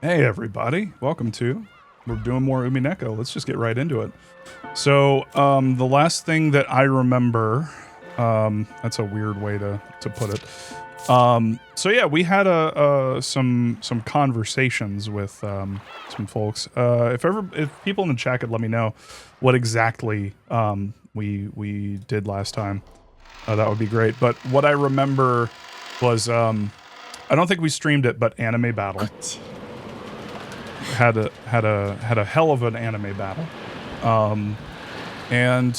Hey everybody, welcome to, we're doing more Umineko. Let's just get right into it. So, the last thing that I remember, that's a weird way to put it. So yeah, we had some conversations with some folks. If people in the chat could let me know what exactly we did last time, that would be great. But what I remember was I don't think we streamed it, but anime battle. Had a hell of an anime battle, and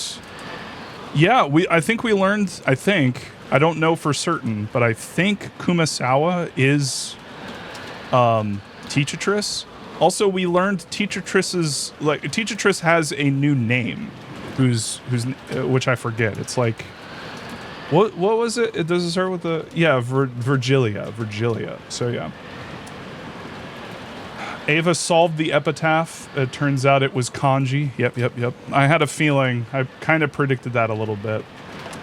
yeah, I think we learned. I don't know for certain, but I think Kumasawa is Teachatrice. Also, we learned Teachatrice has a new name, which I forget. It's like what was it? It does start with the Virgilia. So yeah. Ava solved the epitaph. It turns out it was kanji. Yep. I had a feeling. I kind of predicted that a little bit.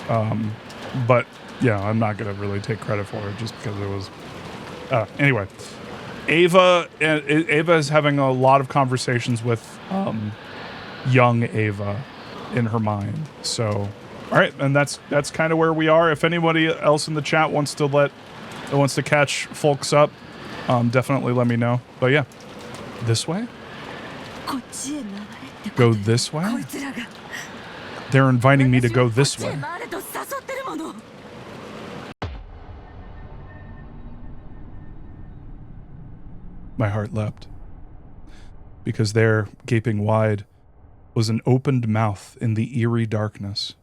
But yeah, I'm not going to really take credit for it just because it was... anyway, Ava is having a lot of conversations with young Ava in her mind. So, all right, and that's kind of where we are. If anybody else in the chat wants to catch folks up, definitely let me know. But yeah. This way? Go this way? They're inviting me to go this way. My heart leapt, because there, gaping wide, was an opened mouth in the eerie darkness.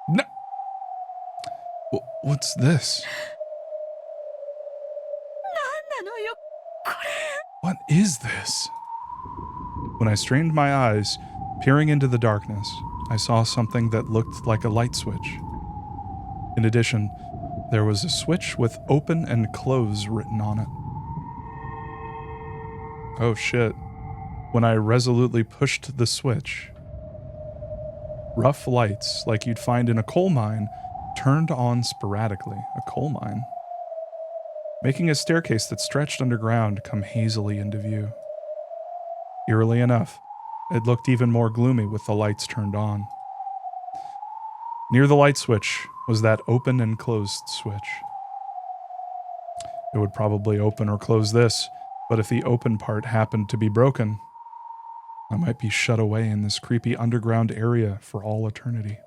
No. What's this? What is this? When I strained my eyes, peering into the darkness, I saw something that looked like a light switch. In addition, there was a switch with open and close written on it. Oh shit. When I resolutely pushed the switch, rough lights like you'd find in a coal mine turned on sporadically. A coal mine? Making a staircase that stretched underground come hazily into view. Eerily enough, it looked even more gloomy with the lights turned on. Near the light switch was that open and closed switch. It would probably open or close this, but if the open part happened to be broken, I might be shut away in this creepy underground area for all eternity.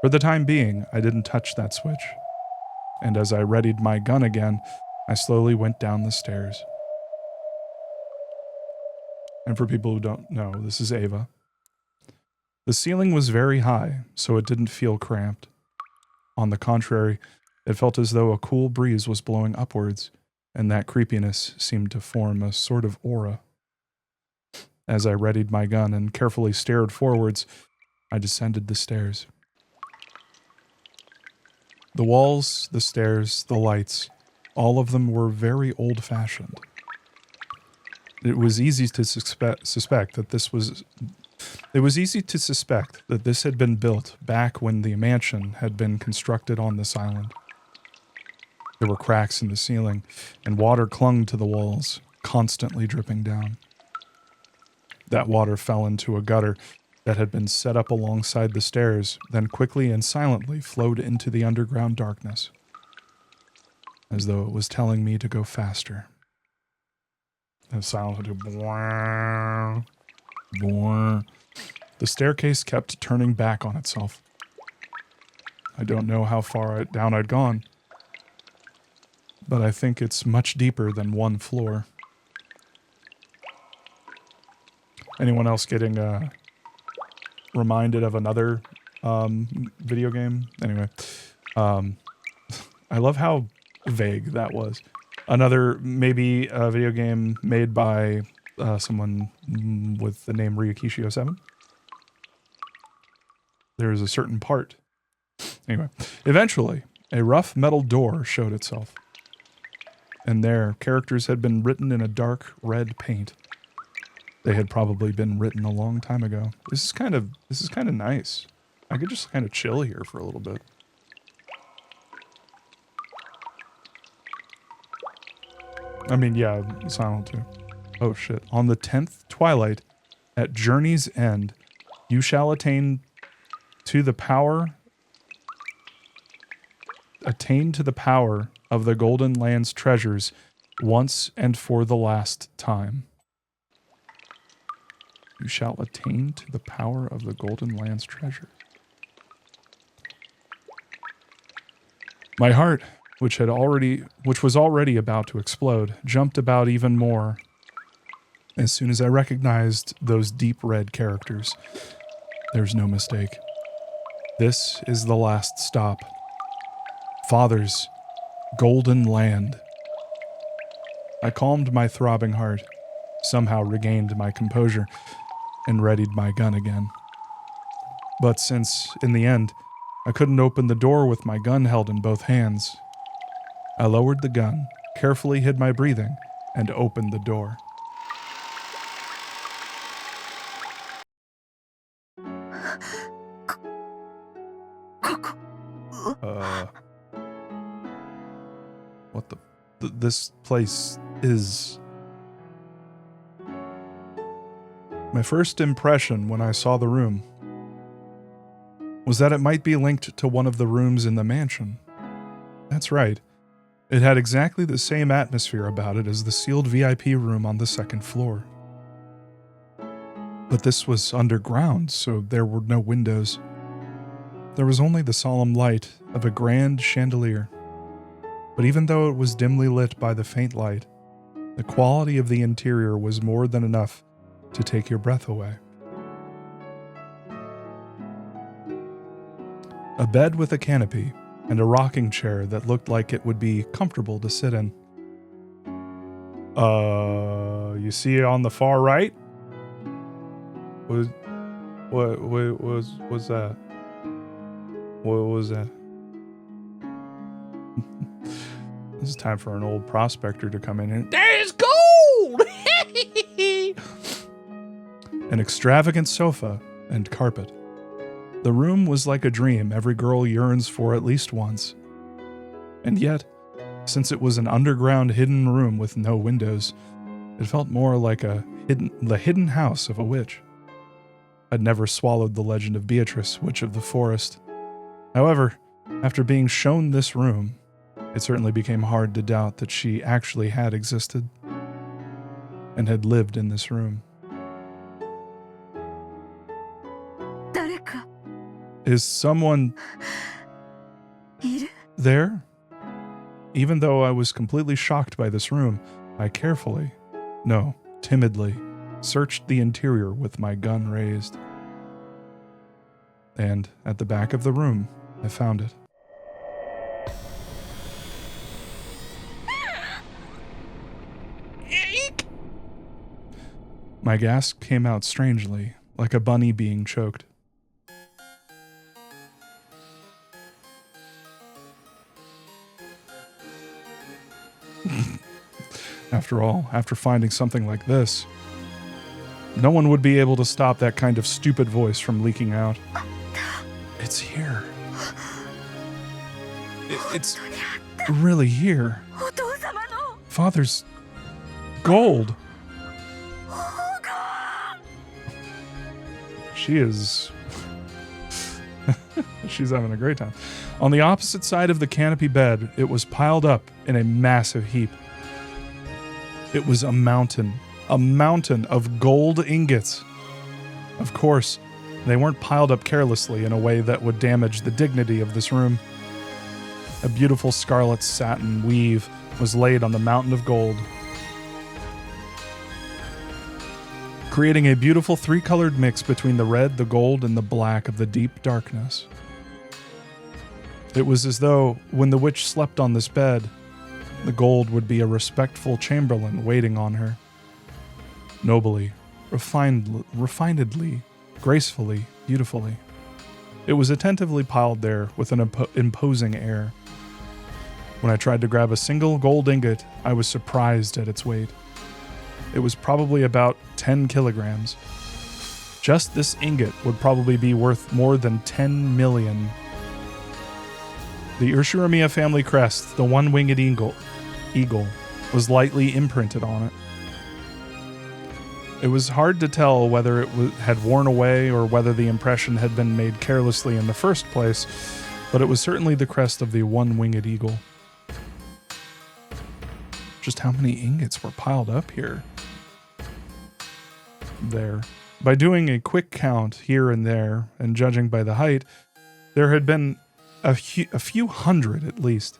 For the time being, I didn't touch that switch, and as I readied my gun again, I slowly went down the stairs. And for people who don't know, this is Ava. The ceiling was very high, so it didn't feel cramped. On the contrary, it felt as though a cool breeze was blowing upwards, and that creepiness seemed to form a sort of aura. As I readied my gun and carefully stared forwards, I descended the stairs. The walls, the stairs, the lights, all of them were very old-fashioned. It was easy to suspect that this had been built back when the mansion had been constructed on this island. There were cracks in the ceiling, and water clung to the walls, constantly dripping down. That water fell into a gutter that had been set up alongside the stairs, then quickly and silently flowed into the underground darkness, as though it was telling me to go faster. And silence would do boing, boing. The staircase kept turning back on itself. I don't know how far down I'd gone, but I think it's much deeper than one floor. Anyone else getting reminded of another video game? Anyway, I love how vague that was. Another, maybe a video game made by someone with the name Ryukishio7. There is a certain part. Anyway, eventually, a rough metal door showed itself. And there, characters had been written in a dark red paint. They had probably been written a long time ago. This is kind of nice. I could just kind of chill here for a little bit. I mean, yeah, Silent too. Oh shit. On the 10th twilight, at journey's end, you shall attain to the power of the Golden Land's treasures once and for the last time. You shall attain to the power of the Golden Land's treasure. My heart, which was already about to explode, jumped about even more as soon as I recognized those deep red characters. There's no mistake. This is the last stop. Father's Golden Land. I calmed my throbbing heart, somehow regained my composure, and readied my gun again. But since, in the end, I couldn't open the door with my gun held in both hands, I lowered the gun, carefully hid my breathing, and opened the door. What this place is... My first impression when I saw the room was that it might be linked to one of the rooms in the mansion. That's right. It had exactly the same atmosphere about it as the sealed VIP room on the second floor. But this was underground, so there were no windows. There was only the solemn light of a grand chandelier. But even though it was dimly lit by the faint light, the quality of the interior was more than enough to take your breath away. A bed with a canopy and a rocking chair that looked like it would be comfortable to sit in. You see it on the far right? What was that? What was that? This is time for an old prospector to come in and there's gold! An extravagant sofa and carpet. The room was like a dream every girl yearns for at least once. And yet, since it was an underground hidden room with no windows, it felt more like the hidden house of a witch. I'd never swallowed the legend of Beatrice, Witch of the Forest. However, after being shown this room, it certainly became hard to doubt that she actually had existed and had lived in this room. Is someone there? Even though I was completely shocked by this room, I timidly, searched the interior with my gun raised. And at the back of the room, I found it. My gasp came out strangely, like a bunny being choked. After all, after finding something like this, no one would be able to stop that kind of stupid voice from leaking out. It's here. It's really here. Father's gold. She is... She's having a great time. On the opposite side of the canopy bed, it was piled up in a massive heap. It was a mountain of gold ingots. Of course, they weren't piled up carelessly in a way that would damage the dignity of this room. A beautiful scarlet satin weave was laid on the mountain of gold, creating a beautiful three-colored mix between the red, the gold, and the black of the deep darkness. It was as though, when the witch slept on this bed, the gold would be a respectful chamberlain waiting on her. Nobly, refinedly, gracefully, beautifully. It was attentively piled there with an imposing air. When I tried to grab a single gold ingot, I was surprised at its weight. It was probably about 10 kilograms. Just this ingot would probably be worth more than 10 million. The Urshiramiya family crest, the one-winged eagle, was lightly imprinted on it. It was hard to tell whether it had worn away or whether the impression had been made carelessly in the first place, but it was certainly the crest of the one-winged eagle. Just how many ingots were piled up here? There. By doing a quick count here and there, and judging by the height, there had been a few hundred at least.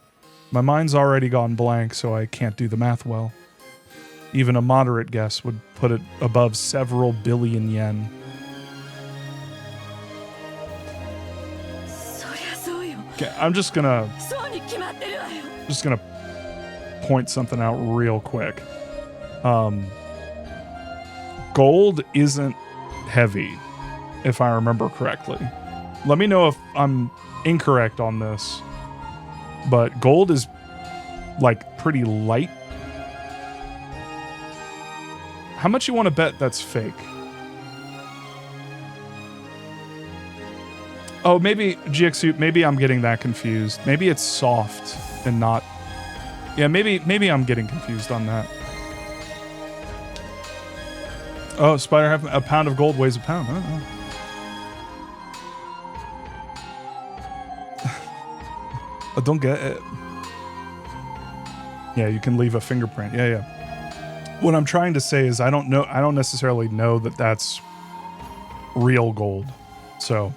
My mind's already gone blank, so I can't do the math well. Even a moderate guess would put it above several billion yen. Okay, I'm just gonna point something out real quick. Gold isn't heavy, if I remember correctly. Let me know if I'm incorrect on this, but gold is like pretty light. How much you want to bet that's fake? Oh, maybe GXU, maybe I'm getting that confused. Maybe it's soft and not. Yeah, maybe I'm getting confused on that. Oh, spider, a pound of gold weighs a pound. Oh. I don't get it. Yeah, you can leave a fingerprint. Yeah. What I'm trying to say is I don't necessarily know that that's real gold. So.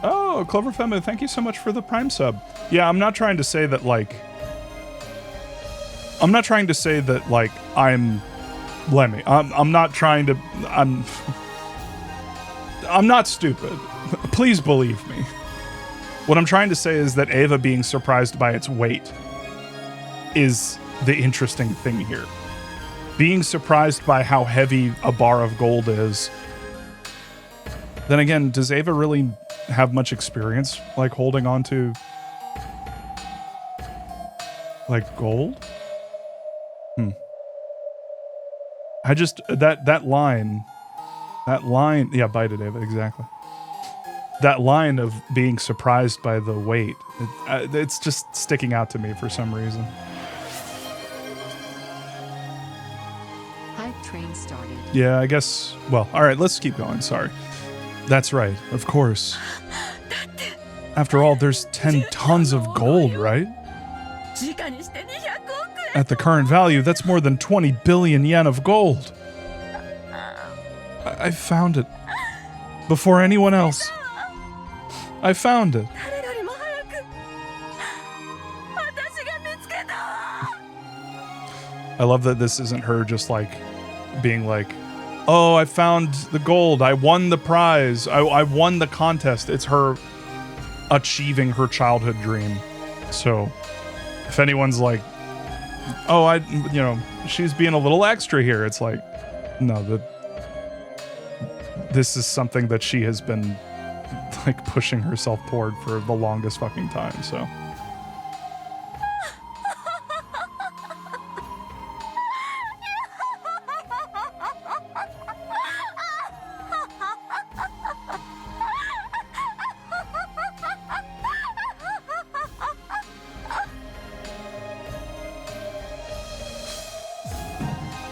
Oh, Clover Femme, thank you so much for the Prime sub. Yeah, I'm not trying to say that I'm Lemmy. I'm not stupid. Please believe me. What I'm trying to say is that Ava being surprised by its weight is the interesting thing here. Being surprised by how heavy a bar of gold is. Then again, does Ava really have much experience like holding on to like gold? I just that line, yeah, bite it, Ava, exactly. That line of being surprised by the weight, it's just sticking out to me for some reason. Hype train started. Yeah, I guess. Well, all right, let's keep going. Sorry. That's right, of course. After all, there's 10 tons of gold, right? At the current value, that's more than 20 billion yen of gold. I found it. Before anyone else. I found it. I love that this isn't her just like being like, oh, I found the gold. I won the prize. I won the contest. It's her achieving her childhood dream. So if anyone's like, oh, she's being a little extra here. It's like, no, this is something that she has been like pushing herself toward for the longest fucking time. So.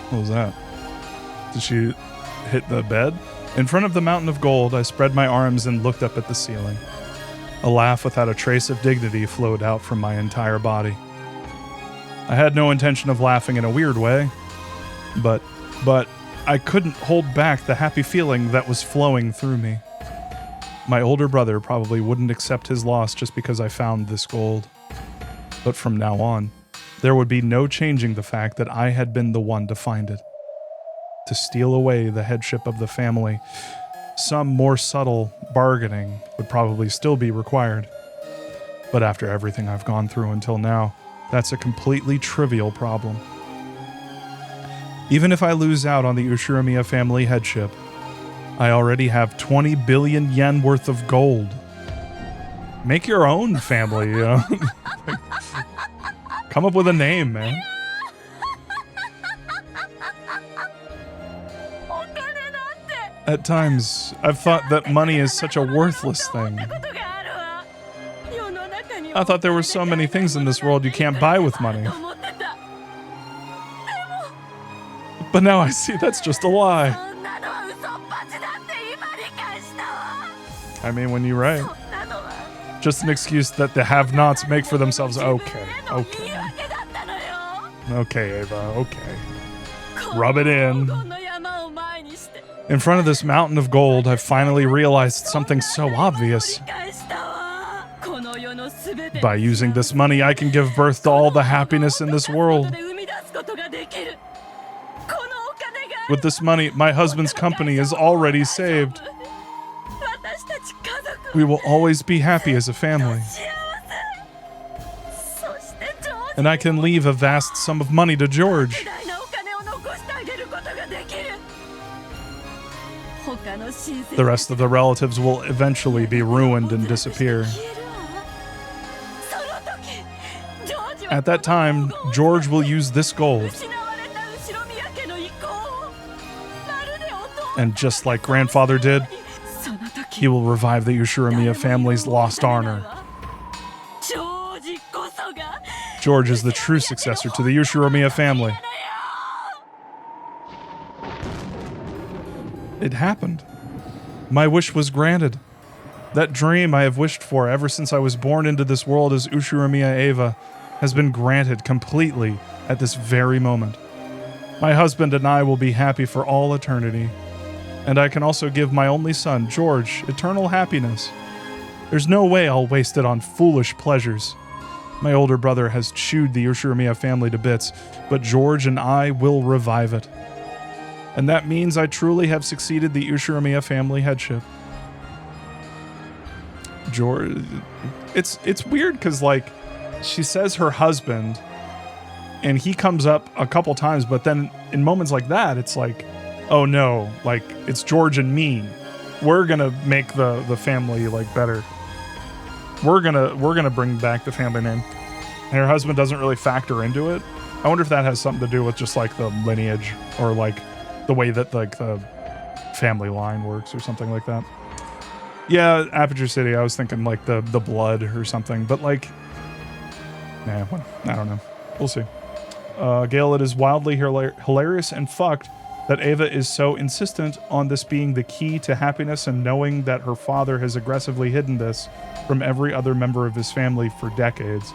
What was that? Did she hit the bed? In front of the mountain of gold, I spread my arms and looked up at the ceiling. A laugh without a trace of dignity flowed out from my entire body. I had no intention of laughing in a weird way, but I couldn't hold back the happy feeling that was flowing through me. My older brother probably wouldn't accept his loss just because I found this gold. But from now on, there would be no changing the fact that I had been the one to find it. To steal away the headship of the family, some more subtle bargaining would probably still be required. But after everything I've gone through until now, that's a completely trivial problem. Even if I lose out on the Ushiramiya family headship, I already have 20 billion yen worth of gold. Make your own family, you know? Come up with a name, man. At times, I've thought that money is such a worthless thing. I thought there were so many things in this world you can't buy with money. But now I see that's just a lie. I mean, when you're right. Just an excuse that the have-nots make for themselves. Okay. Okay, Ava, okay. Rub it in. In front of this mountain of gold, I've finally realized something so obvious. By using this money, I can give birth to all the happiness in this world. With this money, my husband's company is already saved. We will always be happy as a family. And I can leave a vast sum of money to George. The rest of the relatives will eventually be ruined and disappear. At that time, George will use this gold. And just like grandfather did, he will revive the Ushuramiya family's lost honor. George is the true successor to the Ushuramiya family. It happened. My wish was granted. That dream I have wished for ever since I was born into this world as Ushuramiya Eva has been granted completely at this very moment. My husband and I will be happy for all eternity. And I can also give my only son, George, eternal happiness. There's no way I'll waste it on foolish pleasures. My older brother has chewed the Ushuramiya family to bits, but George and I will revive it. And that means I truly have succeeded the Ushuramiya family headship. George, it's weird because like she says her husband, and he comes up a couple times, but then in moments like that, it's like, oh no, like it's George and me. We're gonna make the family like better. We're gonna bring back the family name. And her husband doesn't really factor into it. I wonder if that has something to do with just like the lineage or like the way that like the family line works or something like that. Yeah, Aperture City, I was thinking like the blood or something, but like, nah, well, I don't know. We'll see. Gail, it is wildly hilarious and fucked that Ava is so insistent on this being the key to happiness and knowing that her father has aggressively hidden this from every other member of his family for decades.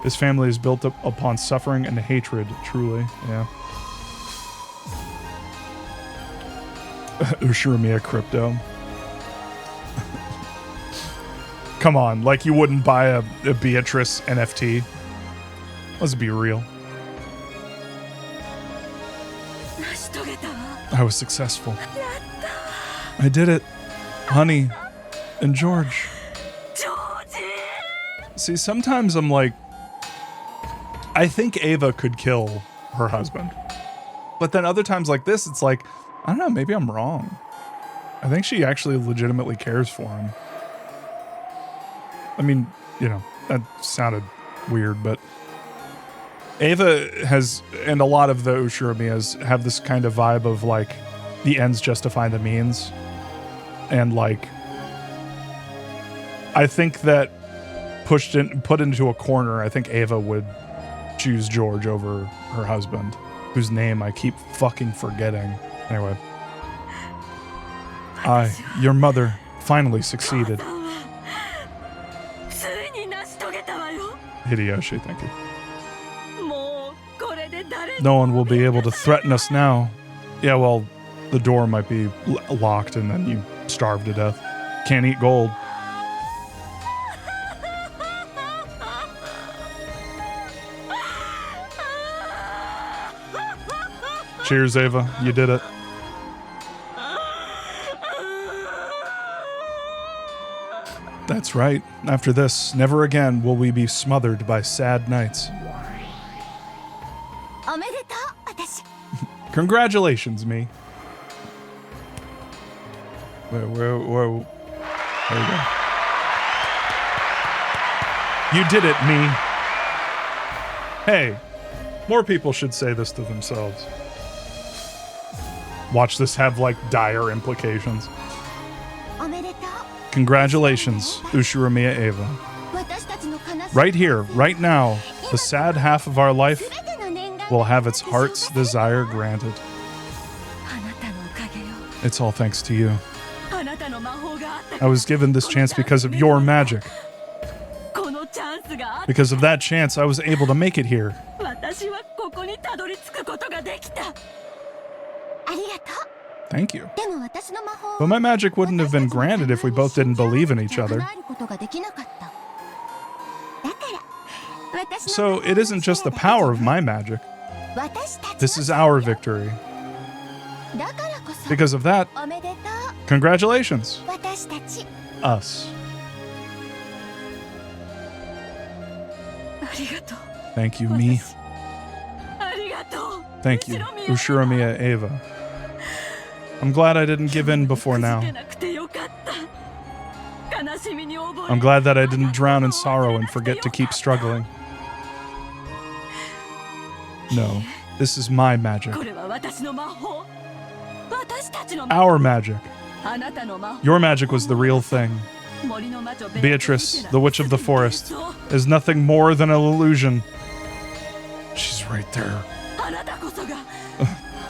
His family is built up upon suffering and hatred, truly, yeah. Ushuramiya crypto. Come on, like you wouldn't buy a Beatrice NFT. Let's be real. I was successful. I did it. Honey and George. See, sometimes I'm like, I think Ava could kill her husband. But then other times like this, it's like, I don't know, maybe I'm wrong. I think she actually legitimately cares for him. I mean, you know, that sounded weird, but Ava has, and a lot of the Ushuramiyas have this kind of vibe of like, the ends justify the means. And like, I think that put into a corner, I think Ava would choose George over her husband, whose name I keep fucking forgetting. Anyway. Your mother, finally succeeded. Hideyoshi, thank you. No one will be able to threaten us now. Yeah, well, the door might be locked and then you starve to death. Can't eat gold. Cheers, Ava. You did it. That's right. After this, never again will we be smothered by sad nights. Congratulations, me. Whoa. There we go. You did it, me. Hey, more people should say this to themselves. Watch this have, like, dire implications. Congratulations, Ushuramiya Ava. Right here, right now, the sad half of our life will have its heart's desire granted. It's all thanks to you. I was given this chance because of your magic. Because of that chance, I was able to make it here. Thank you. But my magic wouldn't have been granted if we both didn't believe in each other. So it isn't just the power of my magic. This is our victory. Because of that, congratulations. Us. Thank you, me. Thank you, Ushiromiya Eva. I'm glad I didn't give in before now. I'm glad that I didn't drown in sorrow and forget to keep struggling. No, this is my magic. Our magic. Your magic was the real thing. Beatrice, the witch of the forest, is nothing more than an illusion. She's right there.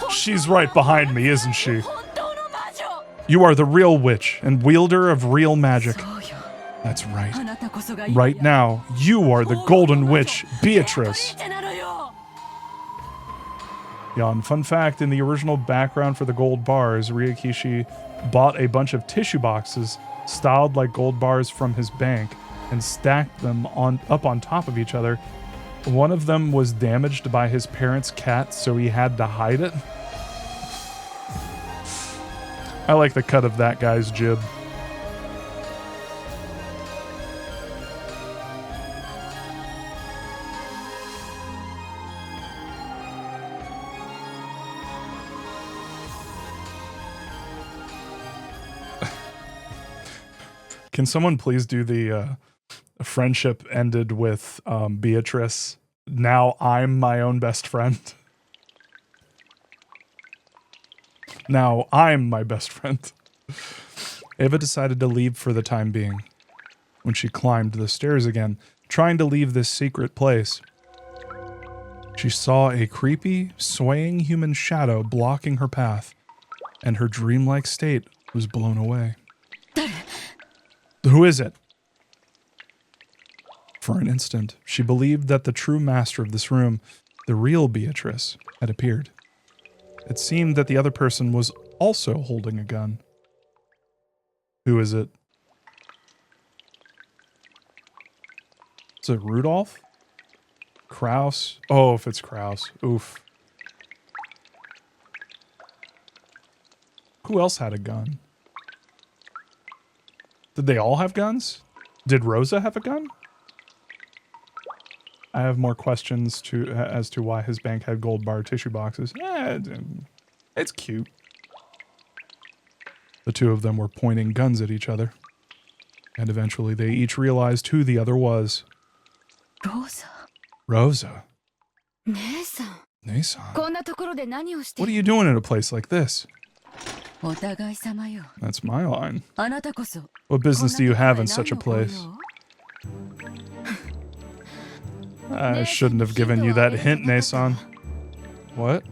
She's right behind me, isn't she? You are the real witch and wielder of real magic. That's right. Right now, you are the golden witch, Beatrice. Yeah, and fun fact, in the original background for the gold bars, Ryakishi bought a bunch of tissue boxes styled like gold bars from his bank and stacked them up on top of each other. One of them was damaged by his parents' cat, so he had to hide it. I like the cut of that guy's jib. Can someone please do the friendship ended with Beatrice? Now I'm my own best friend. Now I'm my best friend. Eva decided to leave for the time being. When she climbed the stairs again, trying to leave this secret place, she saw a creepy, swaying human shadow blocking her path, and her dreamlike state was blown away. Who is it? For an instant, she believed that the true master of this room, the real Beatrice, had appeared. It seemed that the other person was also holding a gun. Who is it? Is it Rudolph? Kraus? Oh, if it's Kraus. Oof. Who else had a gun? Did they all have guns? Did Rosa have a gun? I have more questions as to why his bank had gold bar tissue boxes. It's cute. The two of them were pointing guns at each other. And eventually they each realized who the other was. Rosa. Nesan. What are you doing in a place like this? That's my line. What business do you have in such a place? I shouldn't have given you that hint, Nesan. What?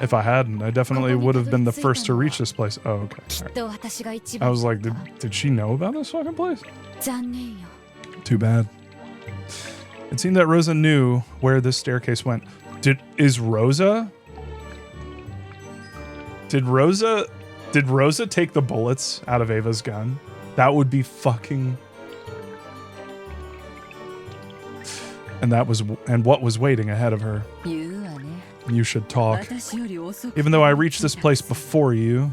If I hadn't, I definitely would have been the first to reach this place. Oh, okay. Right. I was like, did she know about this fucking place? Too bad. It seemed that Rosa knew where this staircase went. Did Rosa take the bullets out of Ava's gun? That would be fucking... And what was waiting ahead of her? You should talk. Even though I reached this place before you,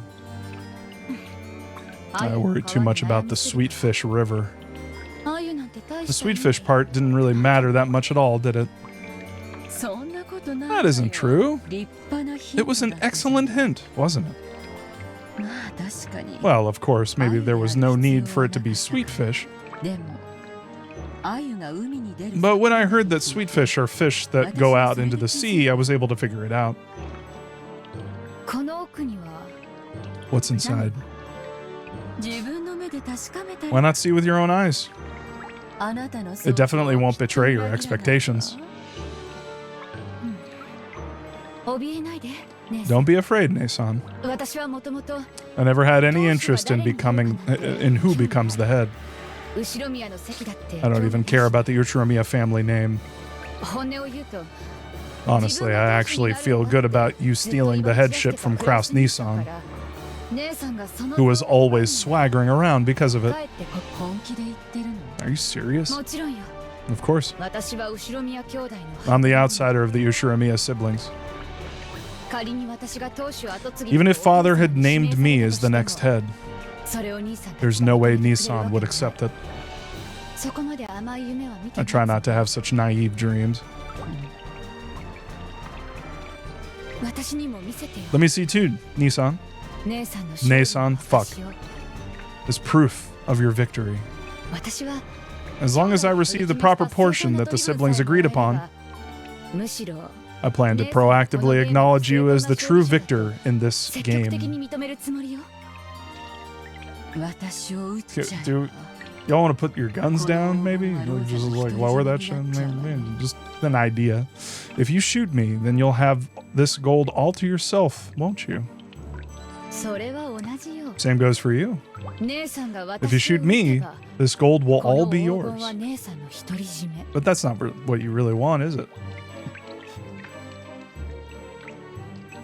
I worried too much about the Sweetfish River. The Sweetfish part didn't really matter that much at all, did it? That isn't true. It was an excellent hint, wasn't it? Well, of course, maybe there was no need for it to be sweetfish. But when I heard that sweetfish are fish that go out into the sea, I was able to figure it out. What's inside? Why not see with your own eyes? It definitely won't betray your expectations. Don't be afraid, Nason. I never had any interest in who becomes the head. I don't even care about the Uchiromiya family name. Honestly, I actually feel good about you stealing the headship from Kraus Nissan, who was always swaggering around because of it. Are you serious? Of course. I'm the outsider of the Uchiromiya siblings. Even if father had named me as the next head, there's no way Nissan would accept it. I try not to have such naive dreams. Let me see too, Nissan. Nason, fuck. As proof of your victory. As long as I receive the proper portion that the siblings agreed upon, I plan to proactively acknowledge you as the true victor in this game. Do y'all want to put your guns down, maybe? Or just like lower that shit? Maybe just an idea. If you shoot me, then you'll have this gold all to yourself, won't you? Same goes for you. If you shoot me, this gold will all be yours. But that's not what you really want, is it?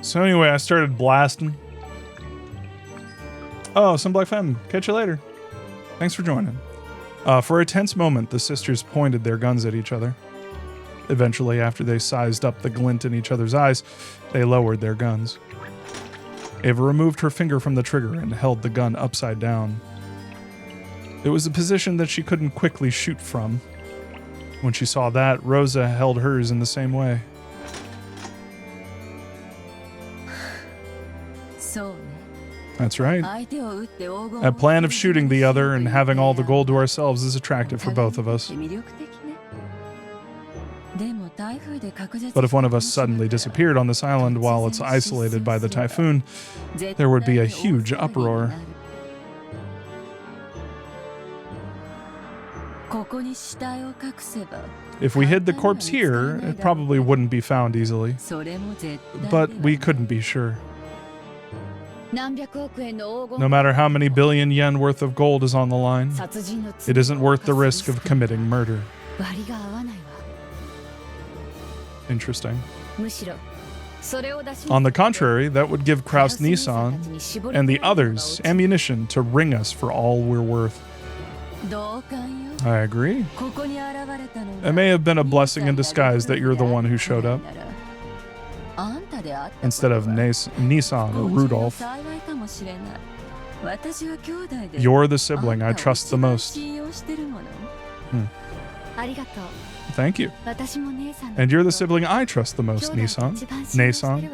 So anyway, I started blasting. Oh, some Black Femme. Catch you later. Thanks for joining. For a tense moment, the sisters pointed their guns at each other. Eventually, after they sized up the glint in each other's eyes, they lowered their guns. Ava removed her finger from the trigger and held the gun upside down. It was a position that she couldn't quickly shoot from. When she saw that, Rosa held hers in the same way. That's right. That plan of shooting the other and having all the gold to ourselves is attractive for both of us. But if one of us suddenly disappeared on this island while it's isolated by the typhoon, there would be a huge uproar. If we hid the corpse here, it probably wouldn't be found easily. But we couldn't be sure. No matter how many billion yen worth of gold is on the line, it isn't worth the risk of committing murder. Interesting. On the contrary, that would give Kraus Nissan and the others ammunition to ring us for all we're worth. I agree. It may have been a blessing in disguise that you're the one who showed up, instead of Nissan or Rudolph. You're the sibling I trust the most. Thank you. And you're the sibling I trust the most, Nissan. Nason.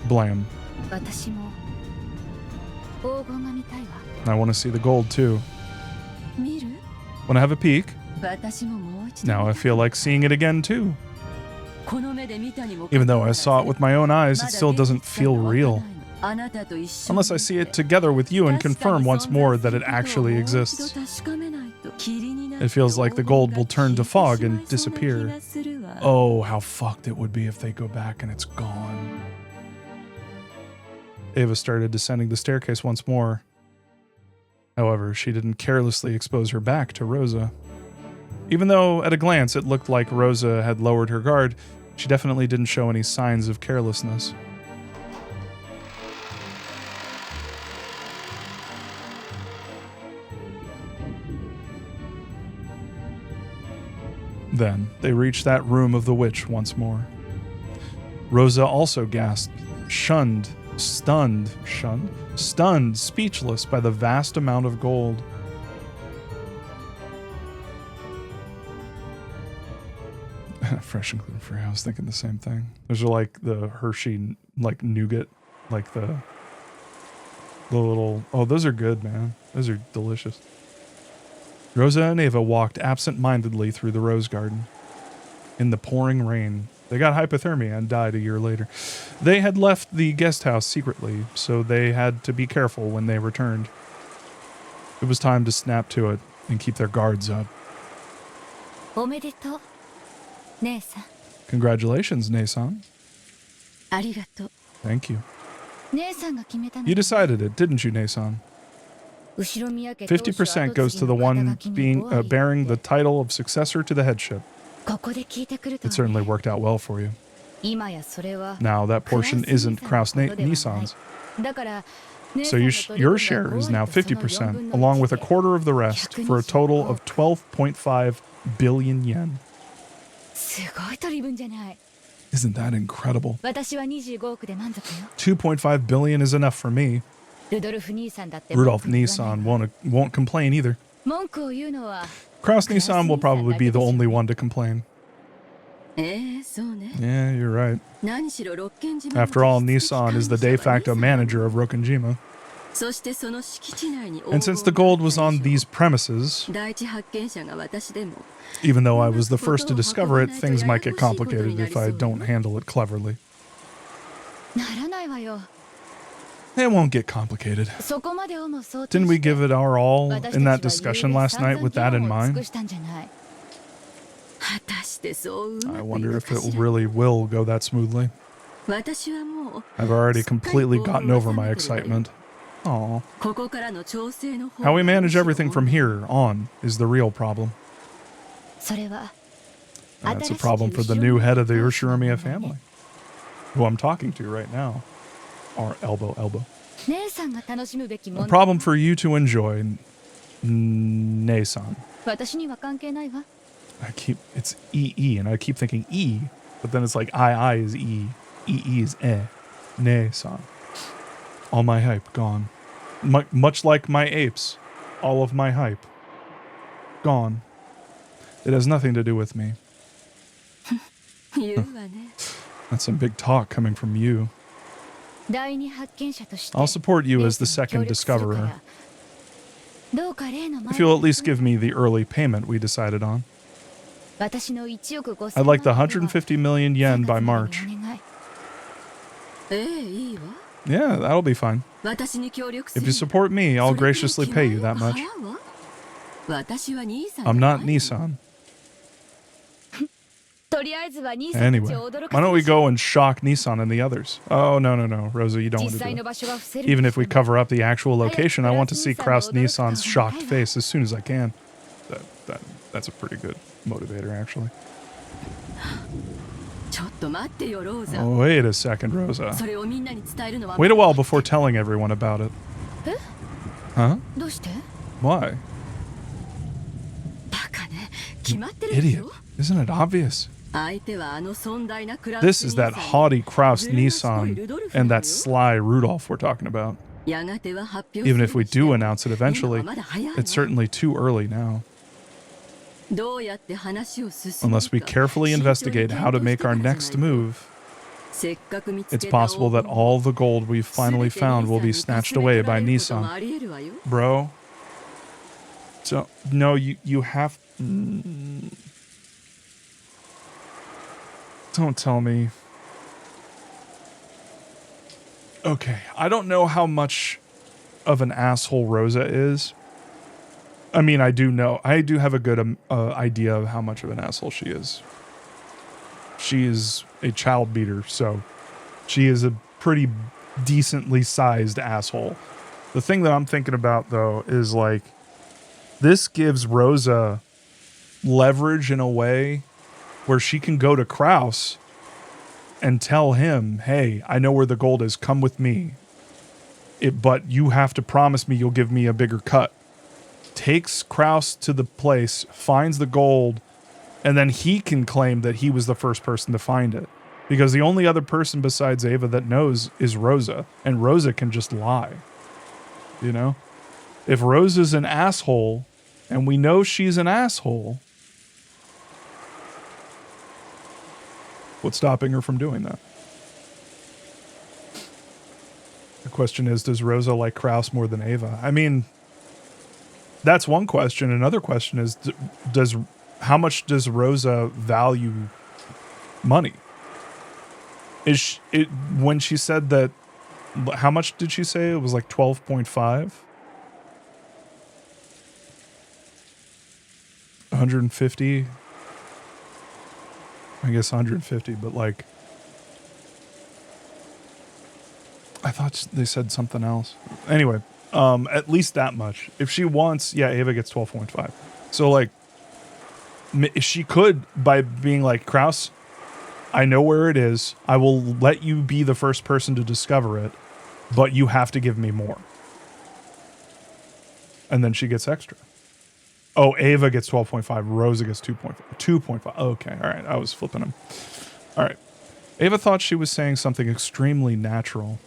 Blam. I want to see the gold too. Want to have a peek? Now I feel like seeing it again too. Even though I saw it with my own eyes, it still doesn't feel real. Unless I see it together with you and confirm once more that it actually exists. It feels like the gold will turn to fog and disappear. Oh, how fucked it would be if they go back and it's gone. Ava started descending the staircase once more. However, she didn't carelessly expose her back to Rosa. Even though, at a glance, it looked like Rosa had lowered her guard, she definitely didn't show any signs of carelessness. Then, they reached that room of the witch once more. Rosa also gasped, stunned, speechless by the vast amount of gold. Fresh and gluten-free. I was thinking the same thing. Those are like the Hershey, like nougat, like the little. Oh, those are good, man. Those are delicious. Rosa and Ava walked absent-mindedly through the rose garden. In the pouring rain, They got hypothermia and died a year later. They had left the guest house secretly, so they had to be careful when they returned. It was time to snap to it and keep their guards up. Congratulations, Nei-san. Thank you. You decided it, didn't you, Nei-san? 50% goes to the one bearing the title of successor to the headship. It certainly worked out well for you. Now, that portion isn't Kraus Nissan's. So your share is now 50%, along with a quarter of the rest, for a total of 12.5 billion yen. Isn't that incredible? 2.5 billion is enough for me. Rudolph Nissan won't complain either. Kraus Nissan will probably be the only one to complain. Yeah, you're right. After all, Nissan is the de facto manager of Rokkenjima. And since the gold was on these premises, even though I was the first to discover it, things might get complicated if I don't handle it cleverly. It won't get complicated. Didn't we give it our all in that discussion last night with that in mind? I wonder if it really will go that smoothly. I've already completely gotten over my excitement. Aww. How we manage everything from here on is the real problem. That's a problem for the new head of the Urshiromiya family, who I'm talking to right now. Or elbow. A problem for you to enjoy, Nei-san. It's E, and I keep thinking E, but then it's like I is E, E is E. Nei-san. All my hype gone. Much like my apes, all of my hype gone. It has nothing to do with me. That's some big talk coming from you. I'll support you as the second discoverer, if you'll at least give me the early payment we decided on. I'd like the 150 million yen by March. Yeah, that'll be fine. If you support me, I'll graciously pay you that much. I'm not Nissan. Anyway, why don't we go and shock Nissan and the others? Oh, no, Rosa, you don't want to do it. Even if we cover up the actual location, I want to see Kraus Nissan's shocked face as soon as I can. That's a pretty good motivator, actually. Oh, wait a second, Rosa. Wait a while before telling everyone about it. Huh? Why? You idiot. Isn't it obvious? This is that haughty Kraus Nissan and that sly Rudolph we're talking about. Even if we do announce it eventually, it's certainly too early now. Unless we carefully investigate how to make our next move, it's possible that all the gold we've finally found will be snatched away by Nissan. Bro. So, no, you have... Don't tell me. Okay, I don't know how much of an asshole Rosa is. I mean, I do have a good idea of how much of an asshole she is. She is a child beater, so she is a pretty decently sized asshole. The thing that I'm thinking about, though, is like, this gives Rosa leverage in a way where she can go to Kraus and tell him, hey, I know where the gold is, come with me. But you have to promise me you'll give me a bigger cut. Takes Kraus to the place, finds the gold, and then he can claim that he was the first person to find it. Because the only other person besides Ava that knows is Rosa, and Rosa can just lie. You know? If Rosa's an asshole, and we know she's an asshole, what's stopping her from doing that? The question is, does Rosa like Kraus more than Ava? I mean, that's one question. Another question is, how much does Rosa value money? When she said that, how much did she say? It was like 12.5? 150? I guess 150, but like, I thought they said something else. Anyway, at least that much. If she wants, yeah, Ava gets 12.5. So like, she could, by being like, Kraus, I know where it is. I will let you be the first person to discover it, but you have to give me more. And then she gets extra. Oh, Ava gets 12.5. Rosa gets 2.5. 2.5. Okay, all right. I was flipping them. All right. Ava thought she was saying something extremely natural.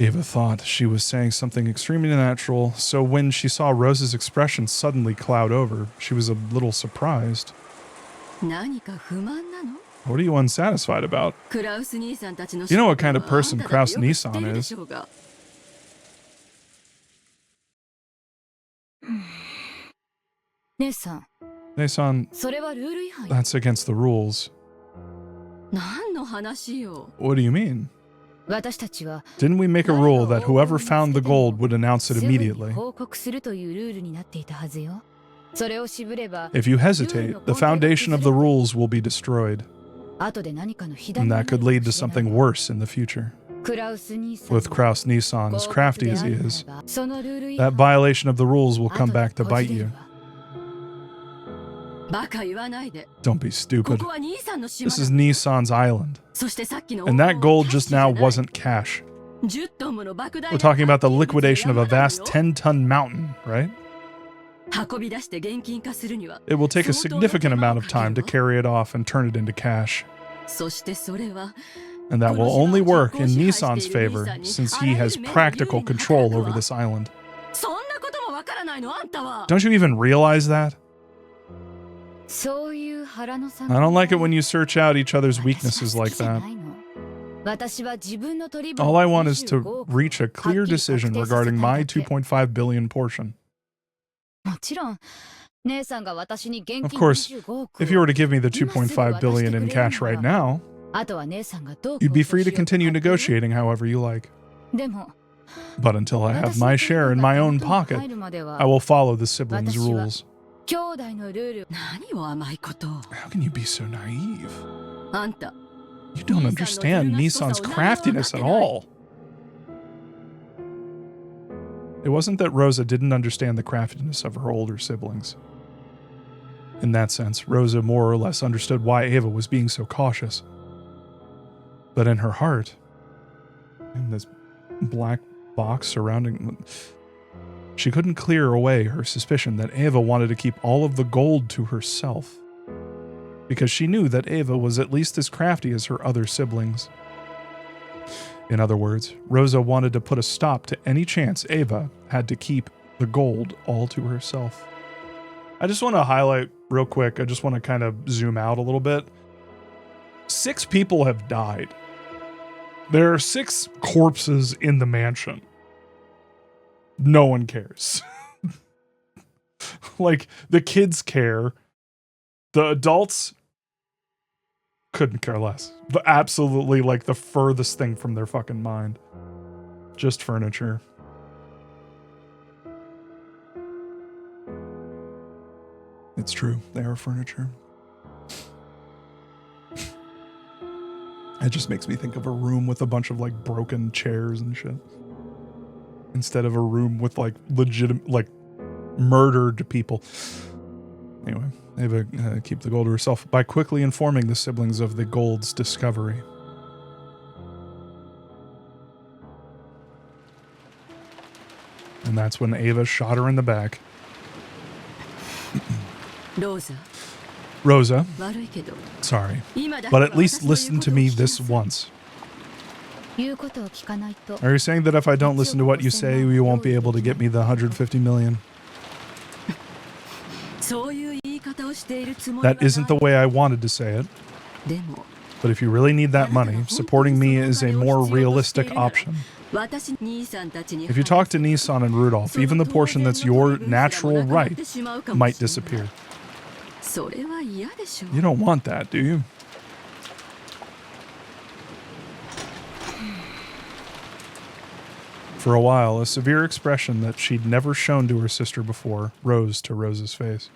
Ava thought she was saying something extremely natural, so when she saw Rosa's expression suddenly cloud over, she was a little surprised. What are you unsatisfied about? You know what kind of person Kraus Nissan is. Nissan, that's against the rules. What do you mean? Didn't we make a rule that whoever found the gold would announce it immediately? If you hesitate, the foundation of the rules will be destroyed. And that could lead to something worse in the future. With Kraus Nissan, as crafty as he is, that violation of the rules will come back to bite you. Don't be stupid. This is Nissan's island. And that gold just now wasn't cash. We're talking about the liquidation of a vast 10-ton mountain, right? It will take a significant amount of time to carry it off and turn it into cash. And that will only work in Nissan's favor, since he has practical control over this island. Don't you even realize that? I don't like it when you search out each other's weaknesses like that. All I want is to reach a clear decision regarding my 2.5 billion portion. Of course, if you were to give me the 2.5 billion in cash right now, you'd be free to continue negotiating however you like. But until I have my share in my own pocket, I will follow the siblings' rules. How can you be so naive? You don't understand Nissan's craftiness at all. It wasn't that Rosa didn't understand the craftiness of her older siblings. In that sense, Rosa more or less understood why Ava was being so cautious. But in her heart, in this black box surrounding... She couldn't clear away her suspicion that Ava wanted to keep all of the gold to herself, because she knew that Ava was at least as crafty as her other siblings. In other words, Rosa wanted to put a stop to any chance Ava had to keep the gold all to herself. I just want to highlight real quick, I just want to kind of zoom out a little bit. 6 people have died. There are 6 corpses in the mansion. No one cares. Like, the kids care. The adults couldn't care less. But absolutely, like, the furthest thing from their fucking mind. Just furniture. It's true. They are furniture. It just makes me think of a room with a bunch of, like, broken chairs and shit. Instead of a room with, like, legitimate, like, murdered people. Anyway, Ava keep the gold to herself by quickly informing the siblings of the gold's discovery. And that's when Ava shot her in the back. Rosa, sorry, but at least listen to me this once. Are you saying that if I don't listen to what you say, you won't be able to get me the 150 million? That isn't the way I wanted to say it. But if you really need that money, supporting me is a more realistic option. If you talk to Nissan and Rudolph, even the portion that's your natural right might disappear. You don't want that, do you? For a while, a severe expression that she'd never shown to her sister before rose to Rose's face.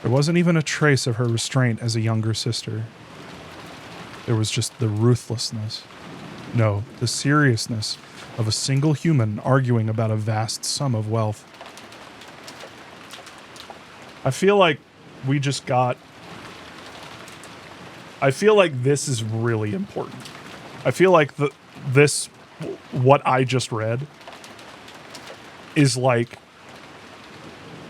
There wasn't even a trace of her restraint as a younger sister. There was just the ruthlessness. No, the seriousness of a single human arguing about a vast sum of wealth. I feel like we just got... I feel like this is really important. I feel like what I just read is like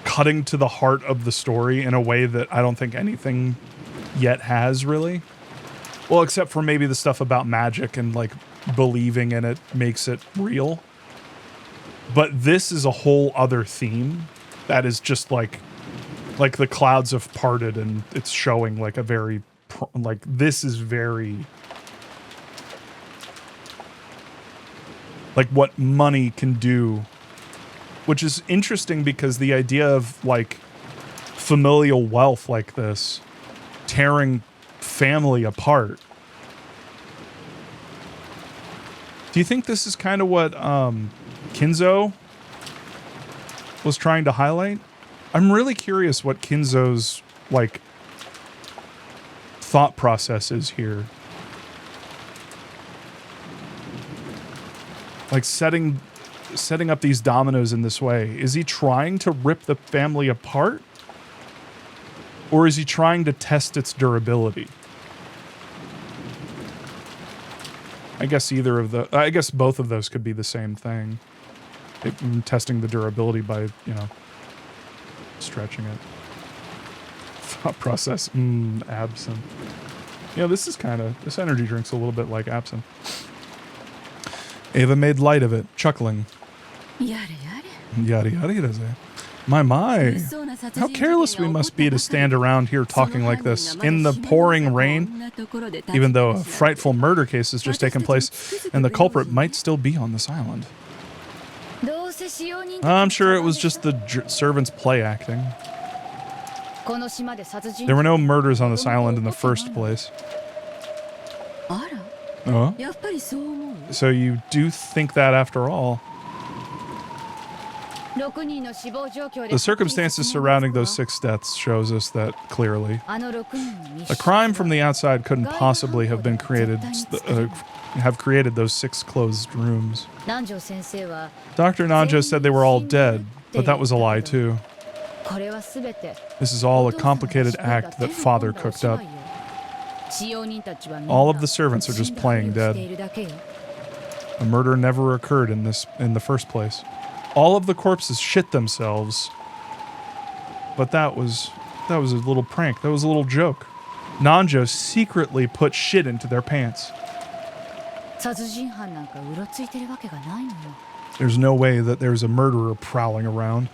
cutting to the heart of the story in a way that I don't think anything yet has, really. Well, except for maybe the stuff about magic and like believing in it makes it real. But this is a whole other theme that is just like the clouds have parted and it's showing like a very, like this is very, like what money can do, which is interesting because the idea of like familial wealth like this tearing family apart. Do you think this is kind of what Kinzo was trying to highlight? I'm really curious what Kinzo's like thought process is here. Like setting up these dominoes in this way. Is he trying to rip the family apart? Or is he trying to test its durability? I guess I guess both of those could be the same thing. Testing the durability by, you know, stretching it. Thought process. Absinthe. Yeah, this energy drink's a little bit like absinthe. Ava made light of it, chuckling. Yada yada does it. My. How careless we must be to stand around here talking like this in the pouring rain, even though a frightful murder case has just taken place and the culprit might still be on this island. I'm sure it was just the servants play acting. There were no murders on this island in the first place. Oh? So you do think that after all? The circumstances surrounding those 6 deaths shows us that clearly. A crime from the outside couldn't possibly have been created, have created those 6 closed rooms. Dr. Nanjo said they were all dead, but that was a lie too. This is all a complicated act that Father cooked up. All of the servants are just playing dead. A murder never occurred in the first place. All of the corpses shit themselves. But that was a little prank. That was a little joke. Nanjo secretly put shit into their pants. There's no way that there's a murderer prowling around.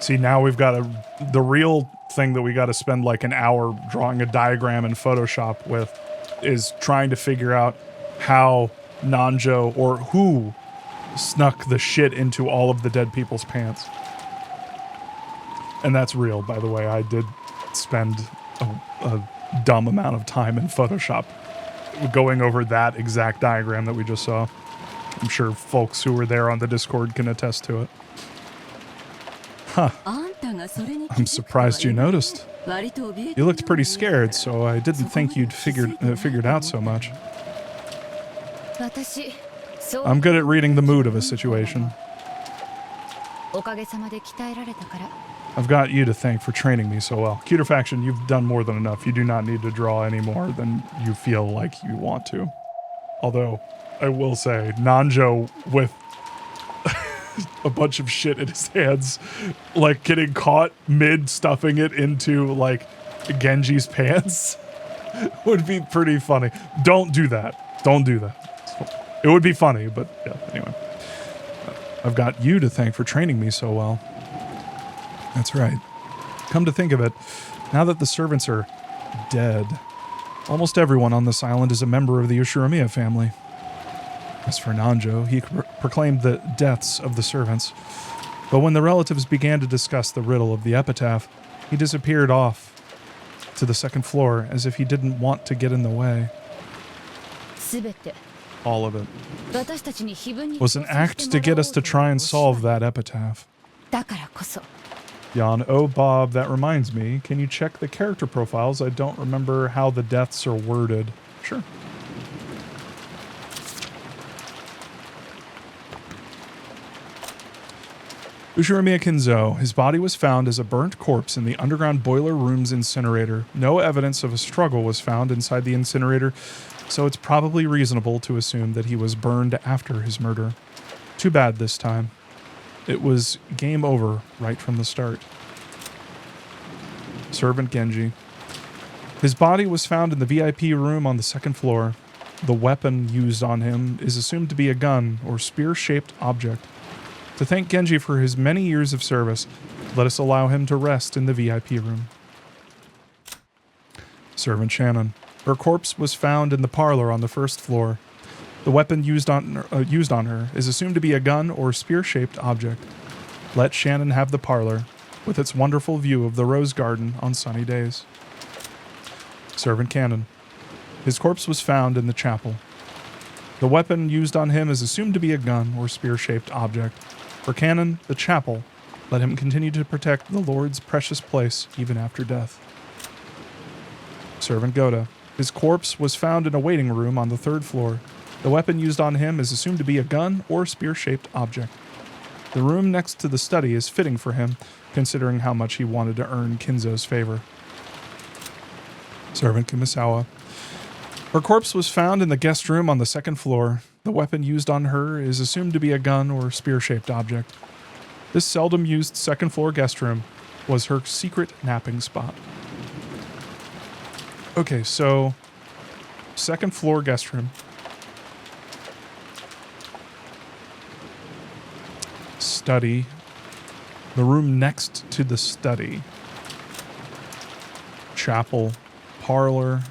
See, now we've got the real thing that we got to spend like an hour drawing a diagram in Photoshop with is trying to figure out how Nanjo or who snuck the shit into all of the dead people's pants. And that's real, by the way. I did spend a dumb amount of time in Photoshop going over that exact diagram that we just saw. I'm sure folks who were there on the Discord can attest to it. Huh. I'm surprised you noticed. You looked pretty scared, so I didn't think you'd figured out so much. I'm good at reading the mood of a situation. I've got you to thank for training me so well. Cuterfaction, you've done more than enough. You do not need to draw any more than you feel like you want to. Although, I will say, Nanjo with a bunch of shit in his hands, like getting caught mid-stuffing it into, like, Genji's pants would be pretty funny. Don't do that. Don't do that. It would be funny, but yeah, anyway. I've got you to thank for training me so well. That's right. Come to think of it, now that the servants are dead, almost everyone on this island is a member of the Ushiramiya family. As for Nanjo, he proclaimed the deaths of the servants, but when the relatives began to discuss the riddle of the epitaph, he disappeared off to the second floor as if he didn't want to get in the way. All of it. Was an act to get us to try and solve that epitaph. Jan, oh Bob, that reminds me. Can you check the character profiles? I don't remember how the deaths are worded. Sure. Ushirimiya Kinzo. His body was found as a burnt corpse in the underground boiler room's incinerator. No evidence of a struggle was found inside the incinerator, so it's probably reasonable to assume that he was burned after his murder. Too bad this time. It was game over right from the start. Servant Genji. His body was found in the VIP room on the second floor. The weapon used on him is assumed to be a gun or spear-shaped object. To thank Genji for his many years of service, let us allow him to rest in the VIP room. Servant Shannon. Her corpse was found in the parlor on the first floor. The weapon used on her is assumed to be a gun or spear-shaped object. Let Shannon have the parlor, with its wonderful view of the rose garden on sunny days. Servant Cannon. His corpse was found in the chapel. The weapon used on him is assumed to be a gun or spear-shaped object. For Cannon, the chapel, let him continue to protect the Lord's precious place even after death. Servant Goda. His corpse was found in a waiting room on the third floor. The weapon used on him is assumed to be a gun or spear-shaped object. The room next to the study is fitting for him, considering how much he wanted to earn Kinzo's favor. Servant Kumisawa. Her corpse was found in the guest room on the second floor. The weapon used on her is assumed to be a gun or spear-shaped object. This seldom used second floor guest room was her secret napping spot. Okay, so second floor guest room. Study. The room next to the study. Chapel. Parlor.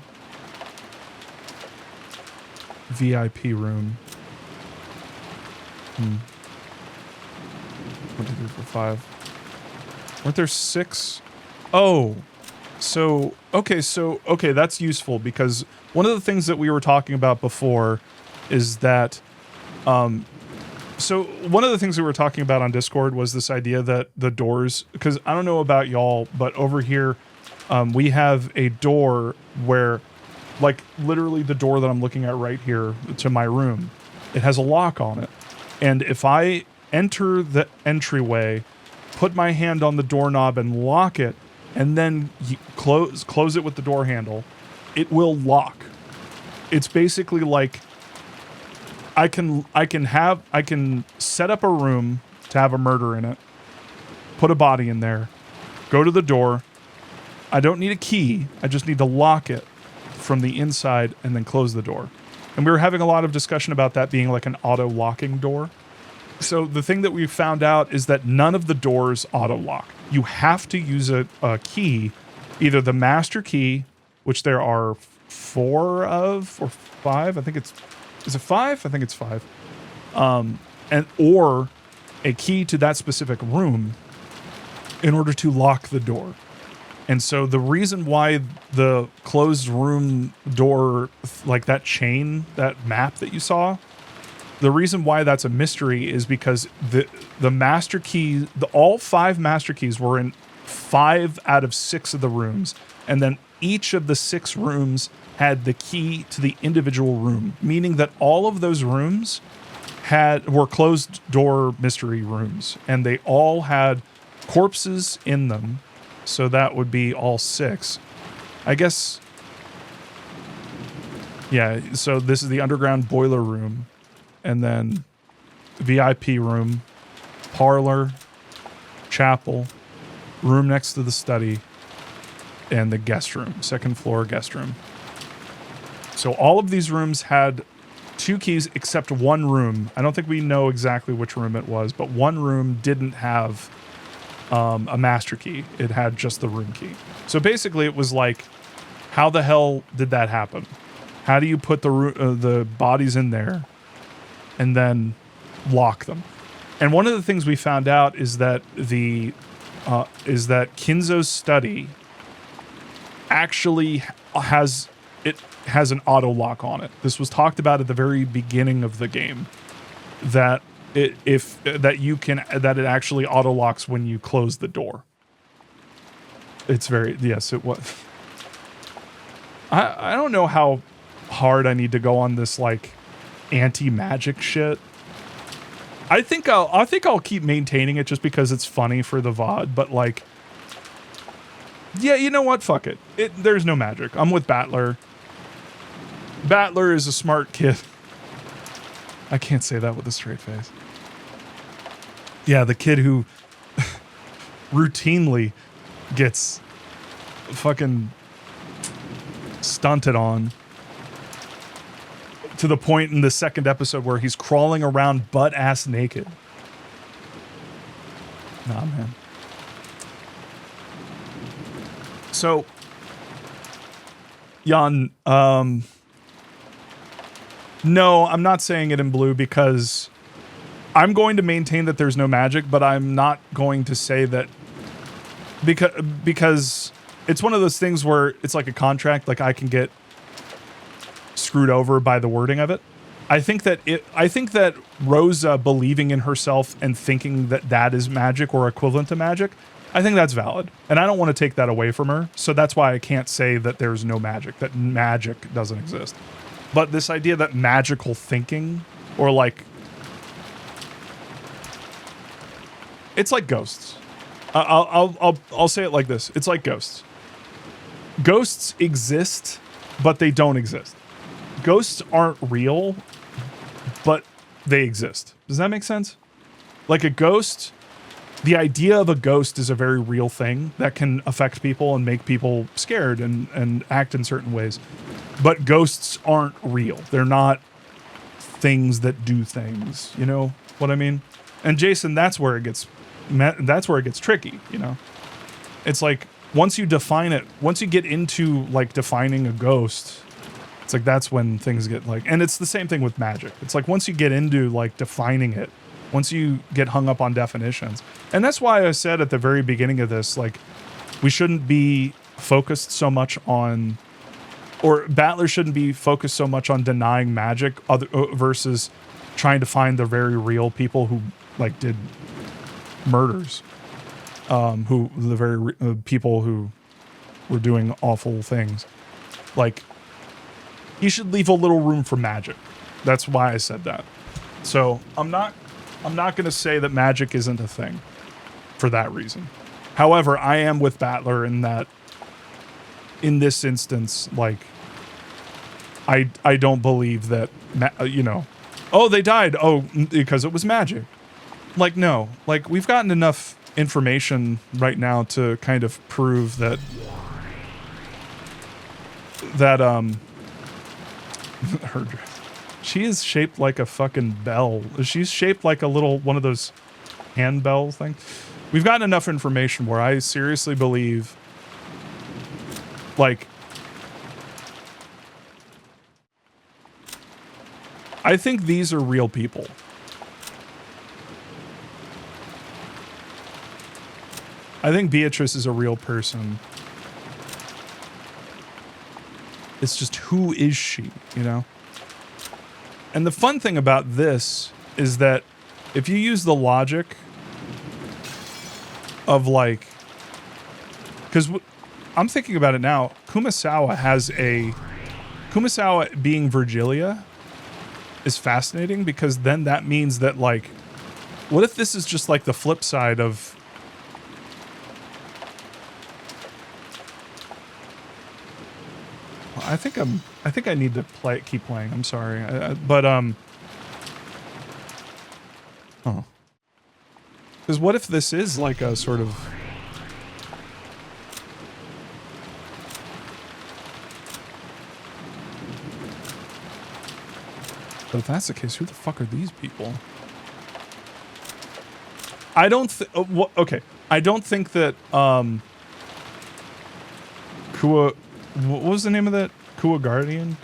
VIP room. 1, 2, 3, 4, 5. Weren't there 6? Oh, okay, that's useful because one of the things that we were talking about before is that, so one of the things we were talking about on Discord was this idea that the doors, because I don't know about y'all, but over here, we have a door where, like literally the door that I'm looking at right here to my room, it has a lock on it. And if I enter the entryway, put my hand on the doorknob and lock it, and then close it with the door handle, it will lock. It's basically like I can set up a room to have a murder in it, put a body in there, go to the door. I don't need a key. I just need to lock it from the inside and then close the door. And we were having a lot of discussion about that being like an auto locking door. So the thing that we found out is that none of the doors auto lock. You have to use a key, either the master key, which there are 4 of, or 5. I think is it 5? I think it's 5. Or a key to that specific room in order to lock the door. And so the reason why the closed room door, like that chain, that map that you saw, the reason why that's a mystery is because the master key, all 5 master keys were in 5 out of 6 of the rooms. And then each of the 6 rooms had the key to the individual room, meaning that all of those rooms were closed door mystery rooms, and they all had corpses in them. So that would be all 6. I guess, yeah, so this is the underground boiler room, and then VIP room, parlor, chapel, room next to the study, and the guest room, second floor guest room. So all of these rooms had 2 keys except one room. I don't think we know exactly which room it was, but one room didn't have a master key. It had just the room key. So basically it was like, how the hell did that happen? How do you put the bodies in there and then lock them? And one of the things we found out is that Kinzo's study actually has it has an auto lock on it. This was talked about at the very beginning of the game, that it actually auto locks when you close the door. It's very, yes, it was. I don't know how hard I need to go on this like anti-magic shit. I think I'll keep maintaining it just because it's funny for the VOD, but like, yeah, you know what? Fuck it. There's no magic. I'm with Battler. Battler is a smart kid. I can't say that with a straight face. Yeah, the kid who routinely gets fucking stunted on to the point in the second episode where he's crawling around butt-ass naked. Nah, man. So, Jan, no, I'm not saying it in blue because I'm going to maintain that there's no magic, but I'm not going to say that because it's one of those things where it's like a contract, like I can get screwed over by the wording of it. I think that Rosa believing in herself and thinking that that is magic or equivalent to magic, I think that's valid. And I don't want to take that away from her. So that's why I can't say that there's no magic, that magic doesn't exist. But this idea that magical thinking or like, it's like ghosts. I'll say it like this. It's like ghosts. Ghosts exist, but they don't exist. Ghosts aren't real, but they exist. Does that make sense? Like a ghost, the idea of a ghost is a very real thing that can affect people and make people scared and act in certain ways. But ghosts aren't real. They're not things that do things. You know what I mean? And Jason, that's where it gets tricky, you know? It's like once you define it, once you get into like defining a ghost, it's like that's when things get like, and it's the same thing with magic. It's like once you get into like defining it, once you get hung up on definitions. And that's why I said at the very beginning of this, like we shouldn't be focused so much on, or Battler shouldn't be focused so much on denying magic versus trying to find the very real people who like did murders, who the very people who were doing awful things. Like, you should leave a little room for magic. That's why I said that. So I'm not going to say that magic isn't a thing for that reason. However, I am with Battler in that in this instance, like, I don't believe that, you know, oh, they died. Oh, because it was magic. Like, no, like we've gotten enough information right now to kind of prove that she is shaped like a fucking bell. She's shaped like a little one of those handbell things. We've gotten enough information where I seriously believe, like, I think these are real people. I think Beatrice is a real person. It's just, who is she, you know? And the fun thing about this is that if you use the logic of like, because I'm thinking about it now, Kumasawa being Virgilia is fascinating, because then that means that, like, what if this is just like the flip side of, I think I need to keep playing. I'm sorry. Oh. Because what if this is like a sort of, but if that's the case, who the fuck are these people? I don't okay. I don't think that, what was the name of that? Kua Guardian?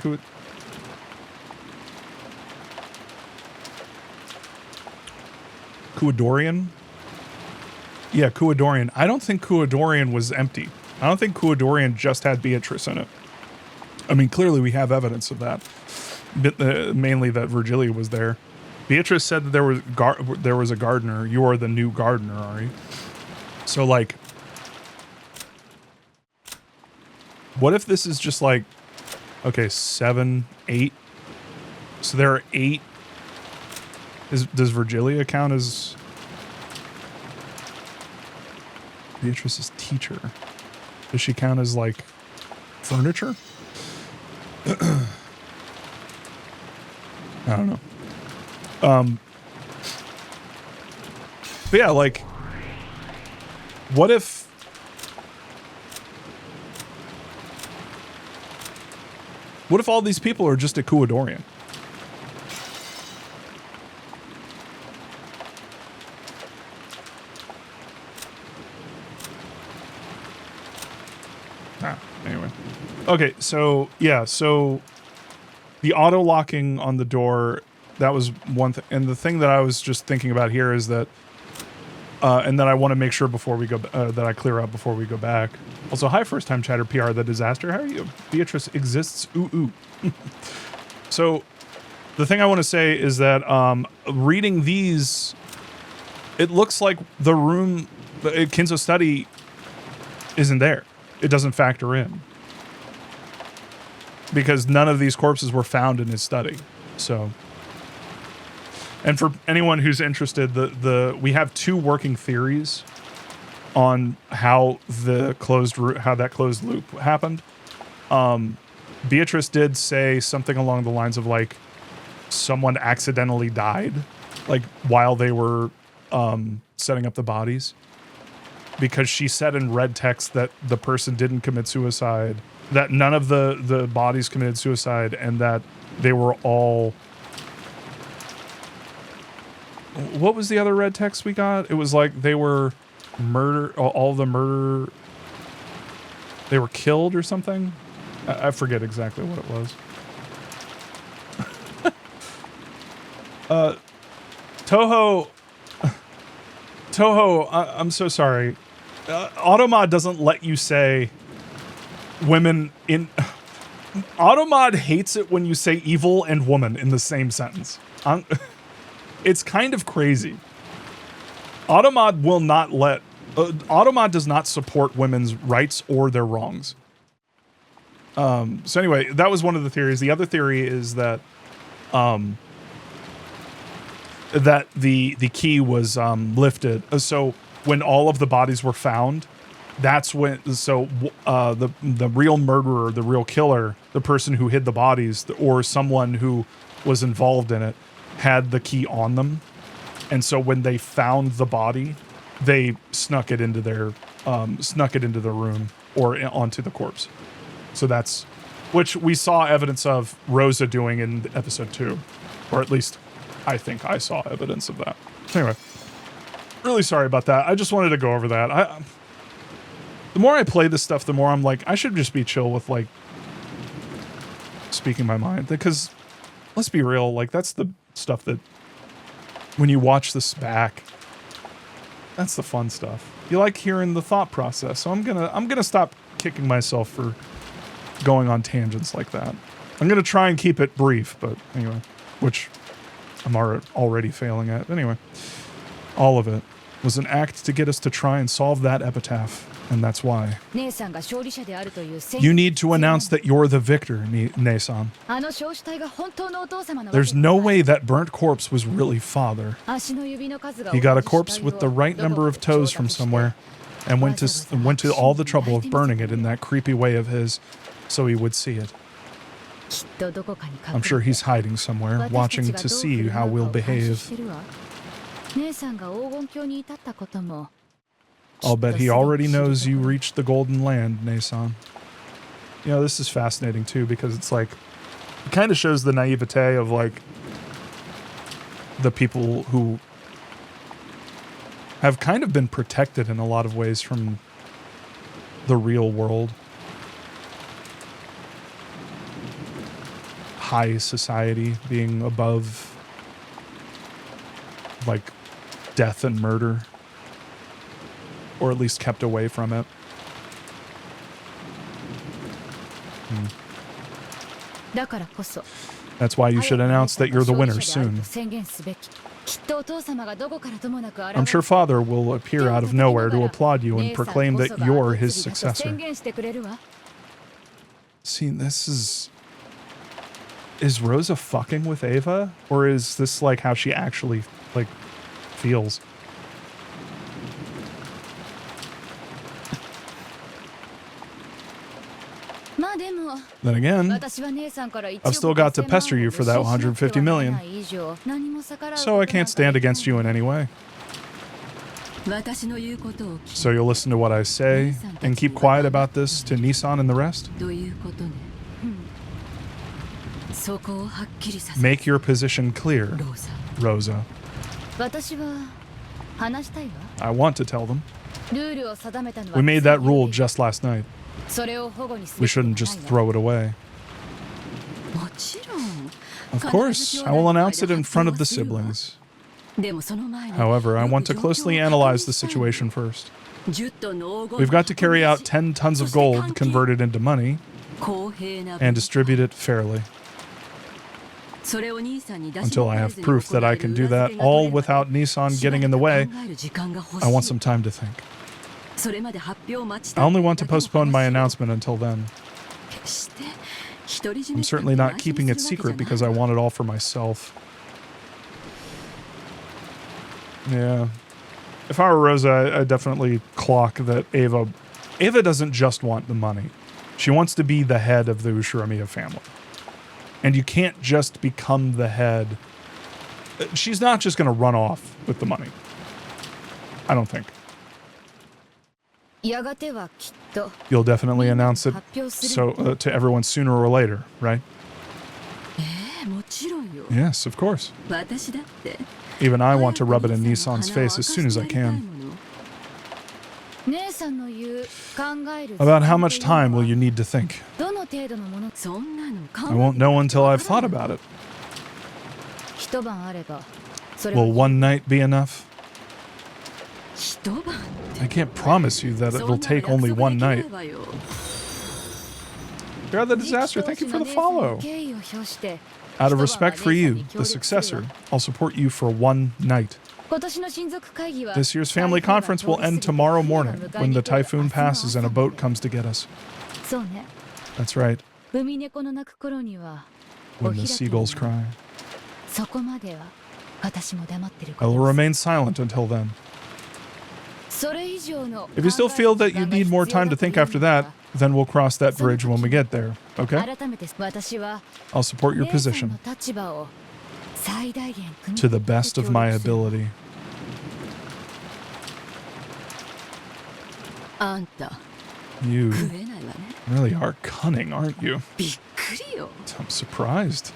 Kuadorian? Yeah, Kuadorian. I don't think Kuadorian was empty. I don't think Kuadorian just had Beatrice in it. I mean, clearly we have evidence of that. Mainly that Virgilia was there. Beatrice said that there was a gardener. You are the new gardener, Ari. So, like, what if this is just like, okay, 7, 8. So there are 8. Does Virgilia count as Beatrice's teacher? Does she count as like furniture? I don't know. But yeah, like, what if all these people are just Ecuadorian? Anyway. Okay, so yeah, so the auto locking on the door, that was one thing. And the thing that I was just thinking about here is that, and that I want to make sure before we go, that I clear up before we go back. Also, hi, first time chatter, PR, the disaster. How are you? Beatrice exists. Ooh, ooh. So the thing I want to say is that, reading these, it looks like the room, Kinzo's study isn't there. It doesn't factor in. Because none of these corpses were found in his study. So, and for anyone who's interested, we have 2 working theories on how that closed loop happened. Beatrice did say something along the lines of like someone accidentally died, like while they were setting up the bodies, because she said in red text that the person didn't commit suicide, that none of the bodies committed suicide, and that they were all... What was the other red text we got? It was like they were all the murder... They were killed or something? I forget exactly what it was. Toho, I'm so sorry. Automod doesn't let you say women in... Automod hates it when you say evil and woman in the same sentence. It's kind of crazy. Automod will not let... Automod does not support women's rights or their wrongs. So anyway, that was one of the theories. The other theory is that that the key was lifted. So when all of the bodies were found, that's when, so the real murderer, the real killer, the person who hid the bodies, or someone who was involved in it, had the key on them. And so when they found the body, they snuck it into the room or onto the corpse. So that's, which we saw evidence of Rosa doing in episode 2, or at least I think I saw evidence of that. Anyway, really sorry about that. I just wanted to go over that. The more I play this stuff, the more I'm like, I should just be chill with like speaking my mind, because let's be real, like that's the stuff that when you watch this back, that's the fun stuff. You like hearing the thought process. So I'm gonna stop kicking myself for going on tangents like that. I'm gonna try and keep it brief, but anyway, which I'm already failing at. Anyway, all of it was an act to get us to try and solve that epitaph, and that's why. You need to announce that you're the victor, Ne-san. There's no way that burnt corpse was really father. He got a corpse with the right number of toes from somewhere, and went to all the trouble of burning it in that creepy way of his, so he would see it. I'm sure he's hiding somewhere, watching to see how we'll behave. I'll bet he already knows you reached the golden land, Ne-san. You know, this is fascinating too, because it's like, it kind of shows the naivete of like the people who have kind of been protected in a lot of ways from the real world. High society being above like death and murder, or at least kept away from it. That's why you should announce that you're the winner soon. I'm sure Father will appear out of nowhere to applaud you and proclaim that you're his successor. See, this is... Is Rosa fucking with Ava? Or is this like how she actually, like, feels? Then again, I've still got to pester you for that 150 million. So I can't stand against you in any way. So you'll listen to what I say and keep quiet about this to Nissan and the rest? Make your position clear, Rosa. I want to tell them. We made that rule just last night. We shouldn't just throw it away. Of course, I will announce it in front of the siblings. However, I want to closely analyze the situation first. We've got to carry out 10 tons of gold converted into money and distribute it fairly. Until I have proof that I can do that all without Nissan getting in the way, I want some time to think. I only want to postpone my announcement until then. I'm certainly not keeping it secret because I want it all for myself. Yeah. If I were Rosa, I'd definitely clock that Ava doesn't just want the money. She wants to be the head of the Ushiromiya family. And you can't just become the head. She's not just going to run off with the money. I don't think. You'll definitely announce it to everyone sooner or later, right? Yes, of course. Even I want to rub it in Nissan's face as soon as I can. About how much time will you need to think? I won't know until I've thought about it. Will one night be enough? I can't promise you that it'll take only one night. You're the disaster. Thank you for the follow. Out of respect for you, the successor, I'll support you for one night. This year's family conference will end tomorrow morning when the typhoon passes and a boat comes to get us. That's right. When the seagulls cry. I will remain silent until then. If you still feel that you need more time to think after that, then we'll cross that bridge when we get there, okay? I'll support your position to the best of my ability. You really are cunning, aren't you? I'm surprised.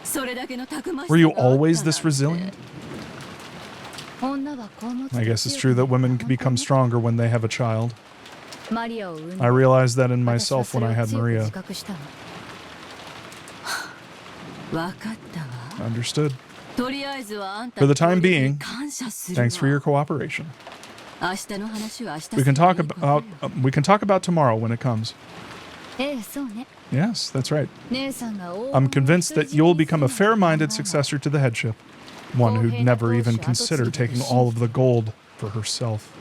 Were you always this resilient? I guess it's true that women can become stronger when they have a child. I realized that in myself when I had Maria. Understood. For the time being, thanks for your cooperation. We can talk about tomorrow when it comes. Yes, that's right. I'm convinced that you'll become a fair-minded successor to the headship. One who'd never even consider taking all of the gold for herself.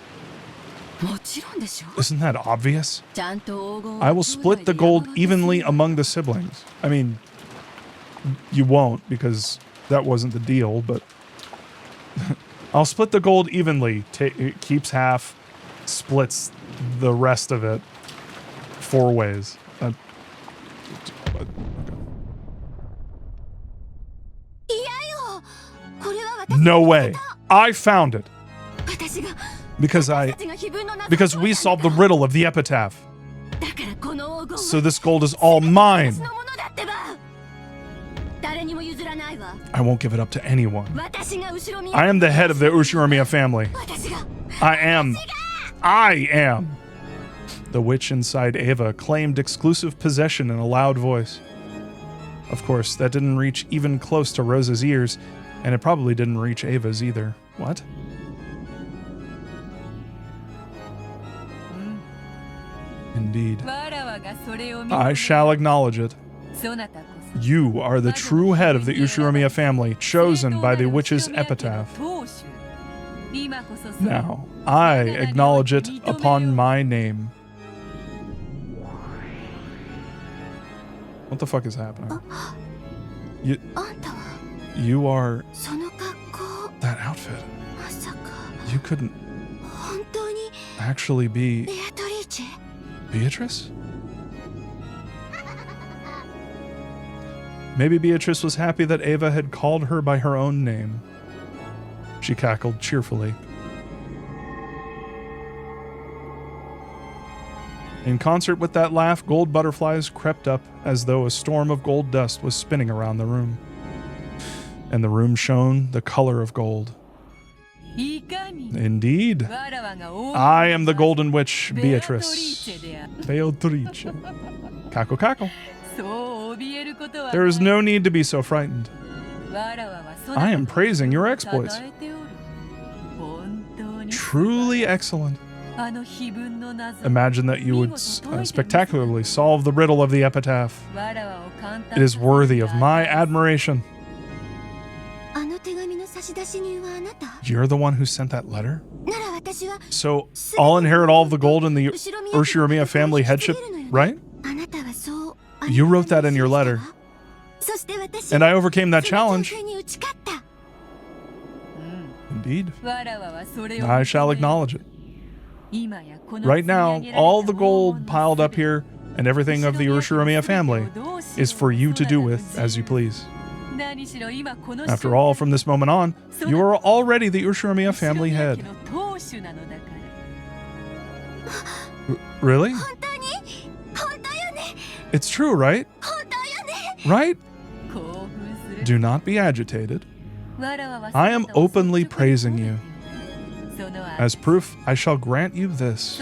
Isn't that obvious? I will split the gold evenly among the siblings. I mean, you won't because that wasn't the deal, but I'll split the gold evenly. It keeps half, splits the rest of it 4 ways. No way. I found it. Because we solved the riddle of the epitaph. So this gold is all mine. I won't give it up to anyone. I am the head of the Ushiromiya family. I am. The witch inside Ava claimed exclusive possession in a loud voice. Of course, that didn't reach even close to Rosa's ears, and it probably didn't reach Ava's either. What? Indeed. I shall acknowledge it. You are the true head of the Ushiromiya family, chosen by the witch's epitaph. Now, I acknowledge it upon my name. What the fuck is happening? You are that outfit. You couldn't actually be Beatrice? Maybe Beatrice was happy that Ava had called her by her own name. She cackled cheerfully. In concert with that laugh, gold butterflies crept up as though a storm of gold dust was spinning around the room. And the room shone the color of gold. Indeed. I am the golden witch, Beatrice. Beatrice. Cackle, cackle. There is no need to be so frightened. I am praising your exploits. Truly excellent. Imagine that you would spectacularly solve the riddle of the epitaph. It is worthy of my admiration. You're the one who sent that letter? So I'll inherit all of the gold in the Ushiromiya family headship, right? You wrote that in your letter. And I overcame that challenge. Indeed. I shall acknowledge it. Right now, all the gold piled up here and everything of the Ushiromiya family is for you to do with as you please. After all, from this moment on, you are already the Ushiromiya family head. Really? It's true, right? Right? Do not be agitated. I am openly praising you. As proof, I shall grant you this.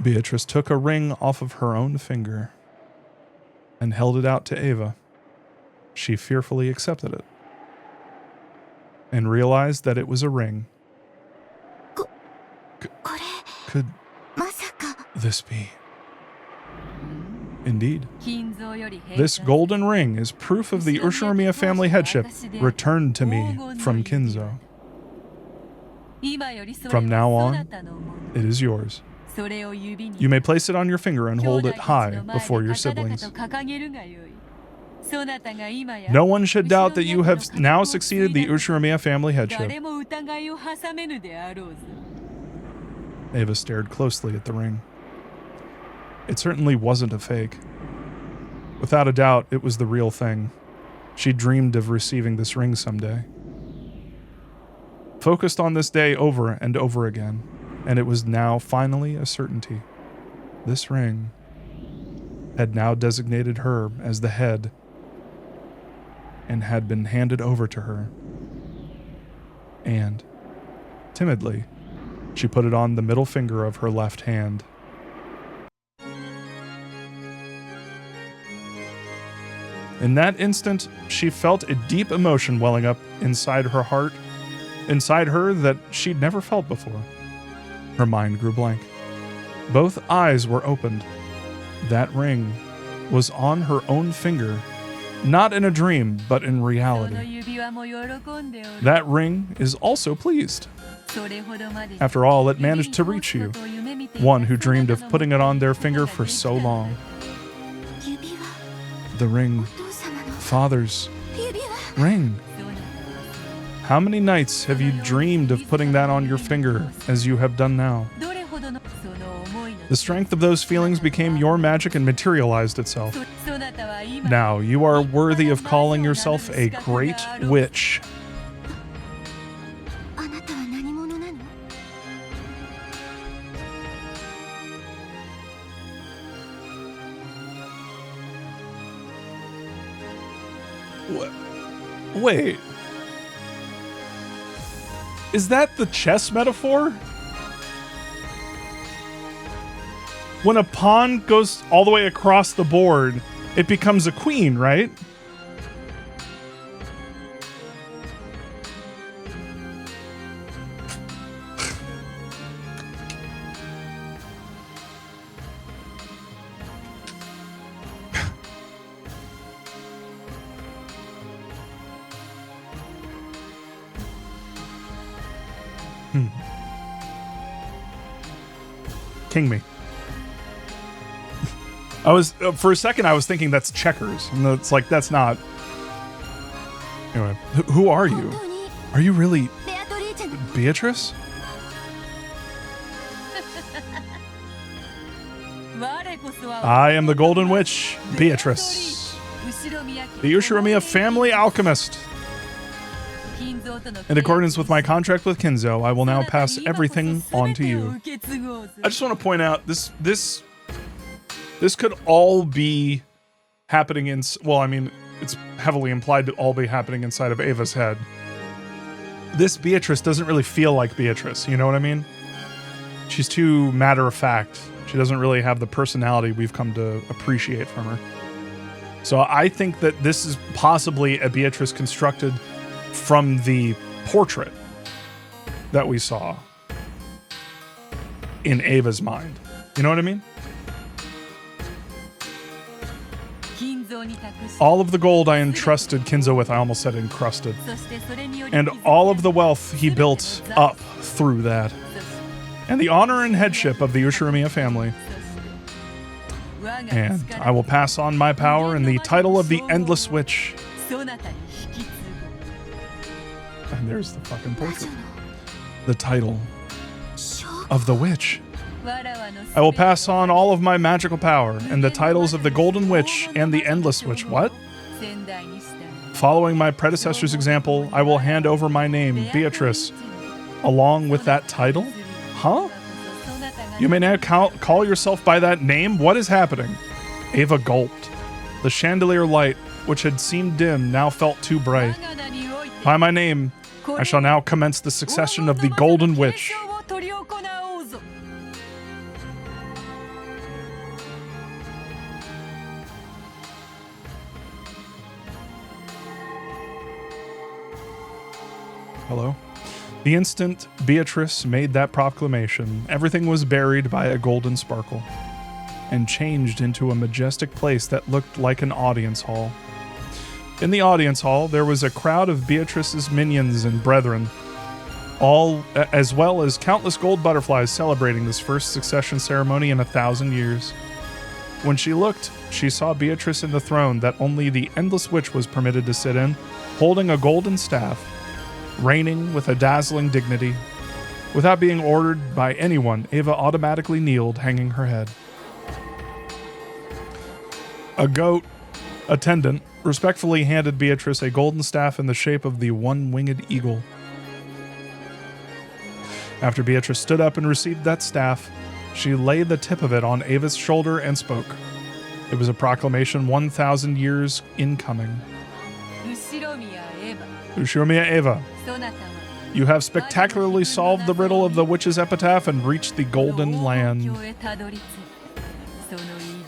Beatrice took a ring off of her own finger and held it out to Ava. She fearfully accepted it and realized that it was a ring. Could this be? Indeed. This golden ring is proof of the Ushiromiya family headship returned to me from Kinzo. From now on, it is yours. You may place it on your finger and hold it high before your siblings. No one should doubt that you have now succeeded the Ushiromiya family headship. Ava stared closely at the ring. It certainly wasn't a fake. Without a doubt, it was the real thing. She dreamed of receiving this ring someday. Focused on this day over and over again, and it was now finally a certainty. This ring had now designated her as the head and had been handed over to her. And, timidly, she put it on the middle finger of her left hand. In that instant, she felt a deep emotion welling up inside her heart, inside her that she'd never felt before. Her mind grew blank. Both eyes were opened. That ring was on her own finger, not in a dream, but in reality. That ring is also pleased. After all, it managed to reach you, one who dreamed of putting it on their finger for so long. The ring. Father's ring. How many nights have you dreamed of putting that on your finger as you have done now? The strength of those feelings became your magic and materialized itself. Now you are worthy of calling yourself a great witch. Wait. Is that the chess metaphor? When a pawn goes all the way across the board, it becomes a queen, right? King me. I was for a second I was thinking that's checkers, and it's like that's not. Anyway, who are you? Are you really Beatrice? I am the Golden Witch, Beatrice, the Ushiromiya family alchemist. In accordance with my contract with Kinzo, I will now pass everything on to you. I just want to point out this could all be happening in. Well, I mean, it's heavily implied to all be happening inside of Ava's head. This Beatrice doesn't really feel like Beatrice. You know what I mean? She's too matter of fact. She doesn't really have the personality we've come to appreciate from her. So I think that this is possibly a Beatrice constructed from the portrait that we saw in Ava's mind. You know what I mean? All of the gold I entrusted Kinzo with, I almost said encrusted, and all of the wealth he built up through that, and the honor and headship of the Ushiromiya family. And I will pass on my power and the title of the Endless Witch. And there's the fucking portrait. The title of the witch. I will pass on all of my magical power and the titles of the Golden Witch and the Endless Witch. What? Following my predecessor's example, I will hand over my name, Beatrice, along with that title? Huh? You may now call yourself by that name? What is happening? Ava gulped. The chandelier light, which had seemed dim, now felt too bright. By my name, I shall now commence the succession of the Golden Witch. Hello? The instant Beatrice made that proclamation, everything was buried by a golden sparkle and changed into a majestic place that looked like an audience hall. In the audience hall, there was a crowd of Beatrice's minions and brethren, all as well as countless gold butterflies celebrating this first succession ceremony in 1,000 years. When she looked, she saw Beatrice in the throne that only the Endless Witch was permitted to sit in, holding a golden staff, reigning with a dazzling dignity. Without being ordered by anyone, Ava automatically kneeled, hanging her head. A goat attendant respectfully handed Beatrice a golden staff in the shape of the one-winged eagle. After Beatrice stood up and received that staff, she laid the tip of it on Ava's shoulder and spoke. It was a proclamation 1,000 years in coming. Ushiromiya Ava, you have spectacularly solved the riddle of the witch's epitaph and reached the Golden Land.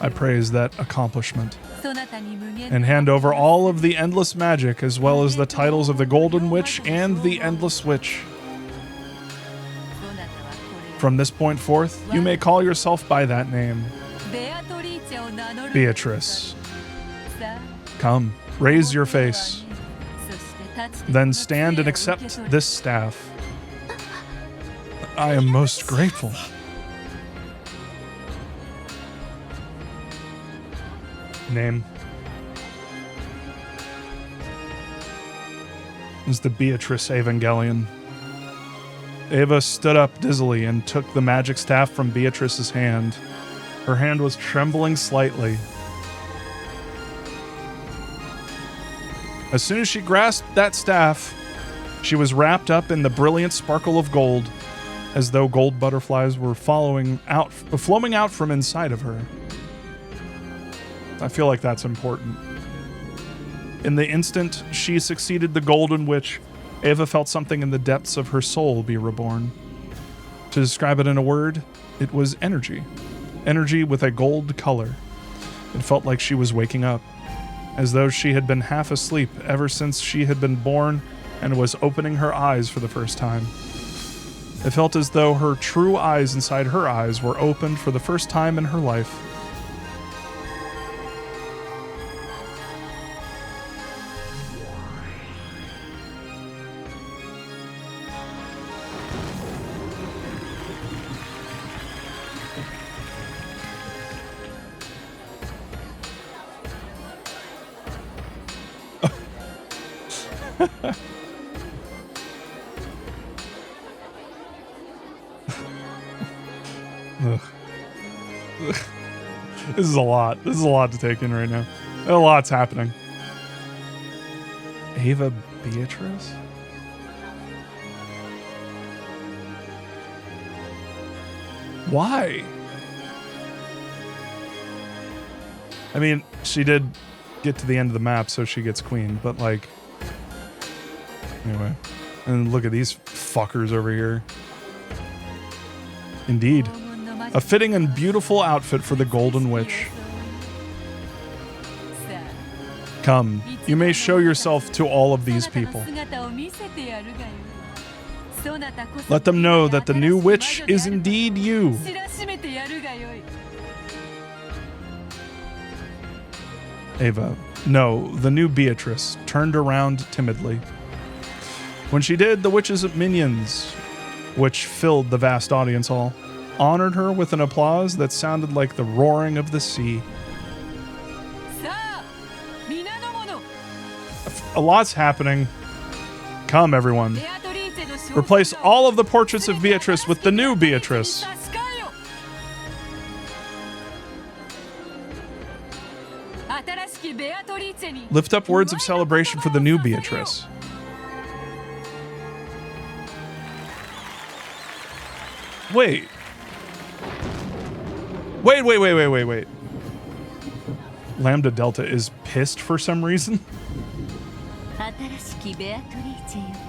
I praise that accomplishment and hand over all of the endless magic as well as the titles of the Golden Witch and the Endless Witch. From this point forth, you may call yourself by that name. Beatrice. Come, raise your face. Then stand and accept this staff. I am most grateful. Name is the Beatrice Evangelion. Ava stood up dizzily and took the magic staff from Beatrice's hand. Her hand was trembling slightly. As soon as she grasped that staff, she was wrapped up in the brilliant sparkle of gold, as though gold butterflies were flowing out from inside of her. I feel like that's important. In the instant she succeeded the Golden Witch, Ava felt something in the depths of her soul be reborn. To describe it in a word, it was energy. Energy with a gold color. It felt like she was waking up, as though she had been half asleep ever since she had been born and was opening her eyes for the first time. It felt as though her true eyes inside her eyes were opened for the first time in her life. Ugh. This is a lot. This is a lot to take in right now. A lot's happening. Ava Beatrice? Why? I mean, she did get to the end of the map, so she gets queen, but like... Anyway. And look at these fuckers over here. Indeed. A fitting and beautiful outfit for the Golden Witch. Come, you may show yourself to all of these people. Let them know that the new witch is indeed you. Ava, no, the new Beatrice, turned around timidly. When she did, the witch's minions, which filled the vast audience hall, honored her with an applause that sounded like the roaring of the sea. A lot's happening. Come, everyone. Replace all of the portraits of Beatrice with the new Beatrice. Lift up words of celebration for the new Beatrice. Wait. Wait. Lambda Delta is pissed for some reason.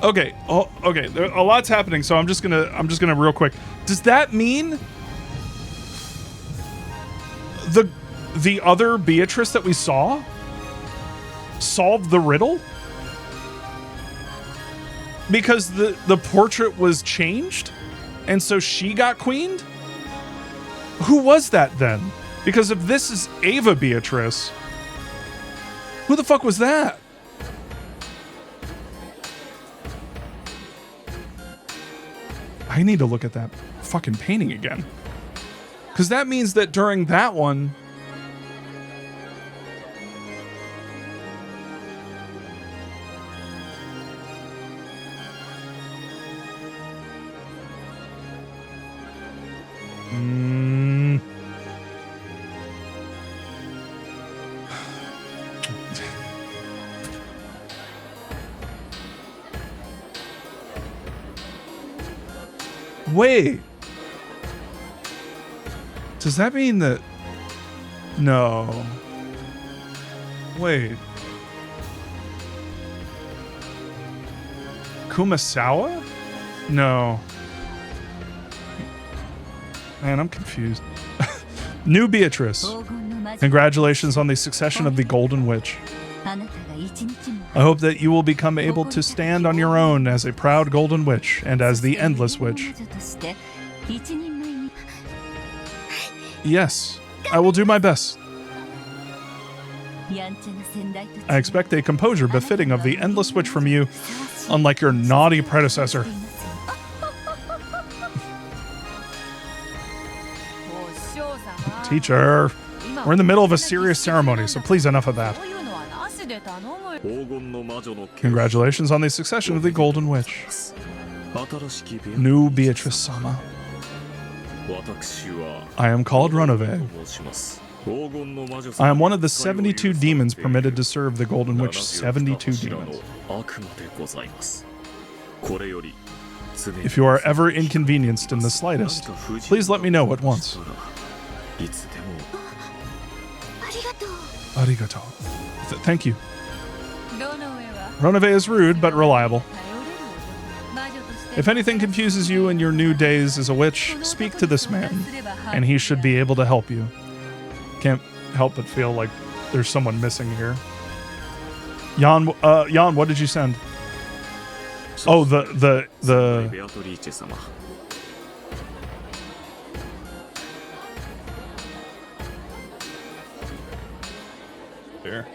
Okay. Oh, okay. A lot's happening, so I'm just gonna real quick. Does that mean the other Beatrice that we saw solved the riddle? Because the portrait was changed, and so she got queened? Who was that then? Because if this is Ava Beatrice, who the fuck was that? I need to look at that fucking painting again. Because that means that during that one... Wait. Does that mean that... No. Wait. Kumasawa? No. Man, I'm confused. New Beatrice. Congratulations on the succession of the Golden Witch. I hope that you will become able to stand on your own as a proud Golden Witch and as the Endless Witch. Yes, I will do my best. I expect a composure befitting of the Endless Witch from you, unlike your naughty predecessor. Teacher, we're in the middle of a serious ceremony, so please enough of that. Congratulations on the succession of the Golden Witch. New Beatrice-sama. I am called Runove. I am one of the 72 demons permitted to serve the Golden Witch. 72 demons. If you are ever inconvenienced in the slightest, please let me know at once. Arigato. Thank you. Runove is rude, but reliable. If anything confuses you in your new days as a witch, speak to this man, and he should be able to help you. Can't help but feel like there's someone missing here. Jan, what did you send? Oh, the Here.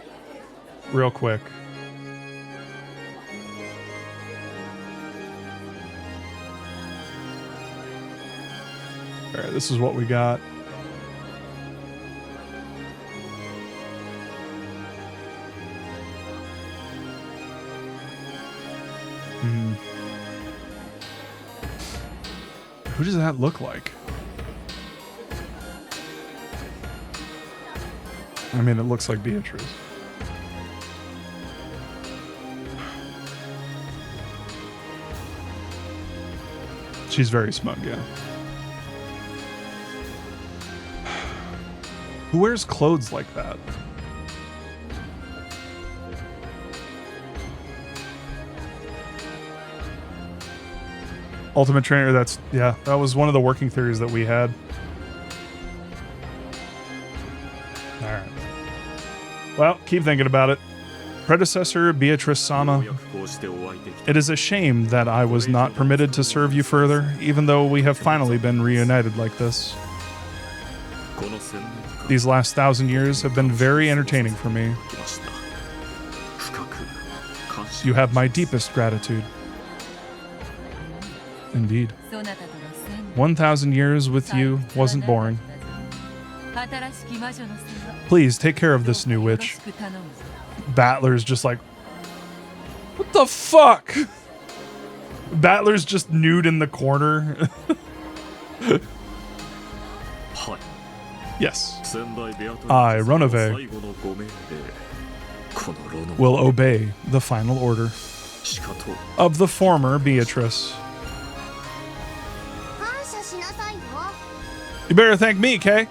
Real quick. All right, this is what we got. that look like? I mean, it looks like Beatrice. She's very smug, yeah. Who wears clothes like that? Ultimate Trainer, that was one of the working theories that we had. Alright. Well, keep thinking about it. Predecessor Beatrice Sama, it is a shame that I was not permitted to serve you further, even though we have finally been reunited like this. These last 1,000 years have been very entertaining for me. You have my deepest gratitude. Indeed. 1,000 years with you wasn't boring. Please take care of this new witch. Battler's just like, what the fuck? Battler's just nude in the corner. Yes. I, Ronove, will obey the final order of the former Beatrice. You better thank me, Kay.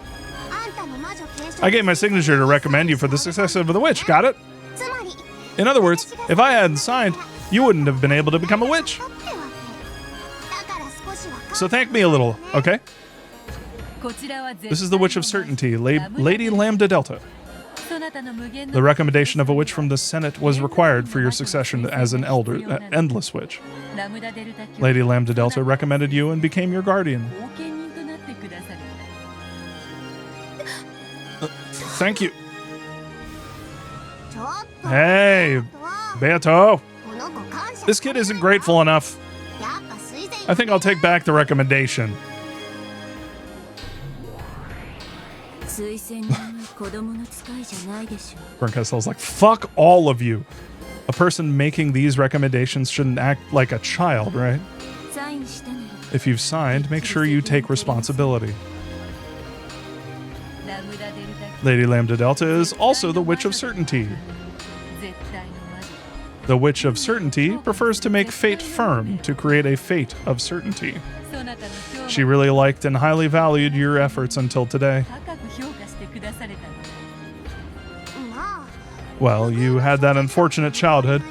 I gave my signature to recommend you for the successor of the witch. Got it? In other words, if I hadn't signed, you wouldn't have been able to become a witch. So thank me a little, okay? This is the Witch of Certainty, Lady Lambda Delta. The recommendation of a witch from the Senate was required for your succession as an endless witch. Lady Lambda Delta recommended you and became your guardian. Thank you. Hey, Beato. This kid isn't grateful enough. I think I'll take back the recommendation. Berncastell's like, fuck all of you. A person making these recommendations shouldn't act like a child, right? If you've signed, make sure you take responsibility. Lady Lambda Delta is also the Witch of Certainty. The Witch of Certainty prefers to make fate firm to create a fate of certainty. She really liked and highly valued your efforts until today. Well, you had that unfortunate childhood.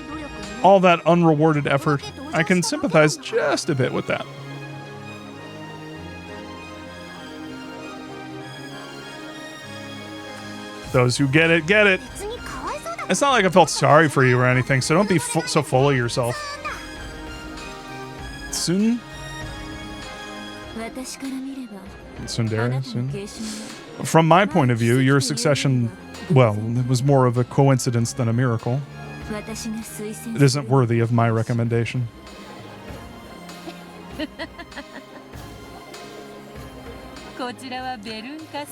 All that unrewarded effort. I can sympathize just a bit with that. Those who get it, get it. It's not like I felt sorry for you or anything, so don't be so full of yourself. Tsundere? From my point of view, your succession, well, it was more of a coincidence than a miracle. It isn't worthy of my recommendation.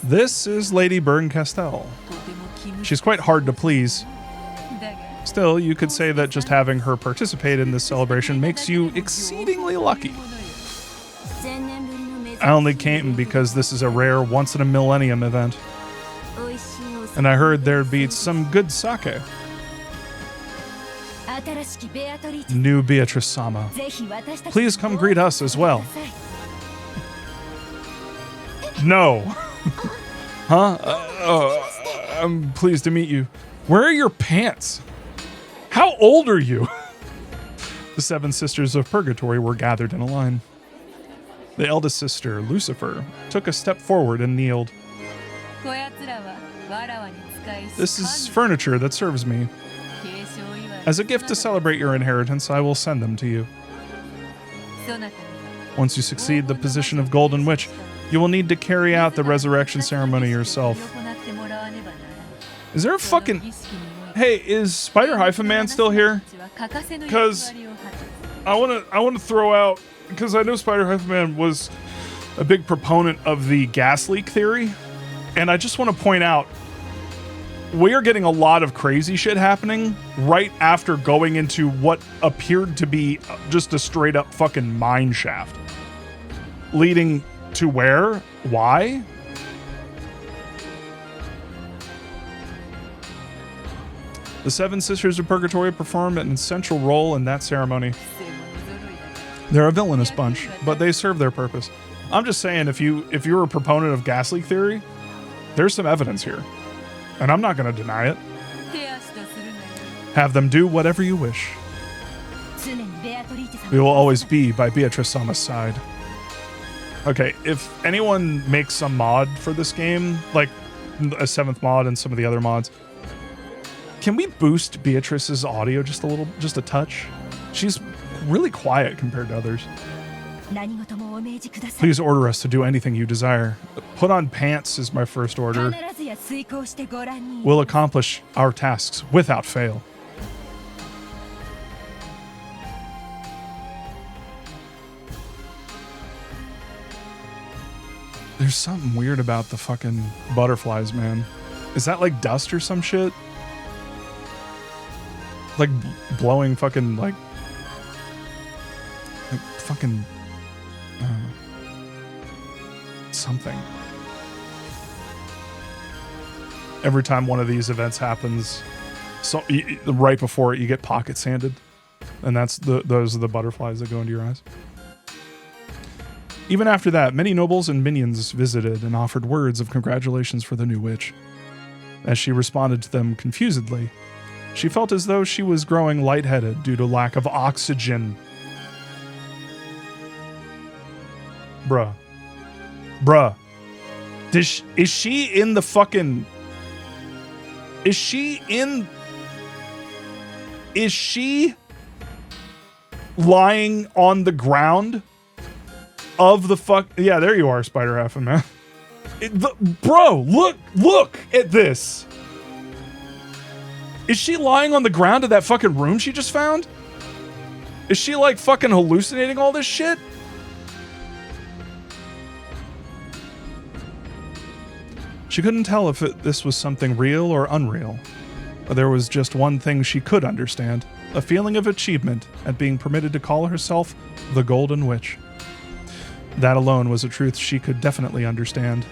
This is Lady Berncastel. She's quite hard to please. Still, you could say that just having her participate in this celebration makes you exceedingly lucky. I only came because this is a rare once-in-a-millennium event. And I heard there'd be some good sake. New Beatrice Sama. Please come greet us as well. No. Huh? I'm pleased to meet you. Where are your pants? How old are you? The 7 sisters of Purgatory were gathered in a line. The eldest sister, Lucifer, took a step forward and kneeled. This is furniture that serves me. As a gift to celebrate your inheritance, I will send them to you. Once you succeed the position of Golden Witch, you will need to carry out the resurrection ceremony yourself. Is there a fucking... Hey, is Spider-Man still here? Because I want to throw out... Because I know Spider-Man was a big proponent of the gas leak theory. And I just want to point out, we are getting a lot of crazy shit happening right after going into what appeared to be just a straight up fucking mine shaft. Leading to where? Why? The Seven Sisters of Purgatory perform an essential role in that ceremony. They're a villainous bunch, but they serve their purpose. I'm just saying, if you're a proponent of gas leak theory, there's some evidence here. And I'm not going to deny it. Have them do whatever you wish. We will always be by Beatrice-sama's side. Okay, if anyone makes some mod for this game, like a 7th mod and some of the other mods, can we boost Beatrice's audio just a little, just a touch? She's really quiet compared to others. Please order us to do anything you desire. Put on pants is my first order. We'll accomplish our tasks without fail. There's something weird about the fucking butterflies, man. Is that like dust or some shit? Like blowing fucking like fucking something. Every time one of these events happens, so right before it, you get pocket sanded, and those are the butterflies that go into your eyes. Even after that, many nobles and minions visited and offered words of congratulations for the new witch. As she responded to them confusedly, she felt as though she was growing lightheaded due to lack of oxygen. Bruh. Is she in the fucking... Is she lying on the ground of the fuck? Yeah, there you are, Spider Halfin, man. Bro, look at this. Is she lying on the ground of that fucking room she just found? Is she like fucking hallucinating all this shit? She couldn't tell if this was something real or unreal. But there was just one thing she could understand. A feeling of achievement at being permitted to call herself the Golden Witch. That alone was a truth she could definitely understand.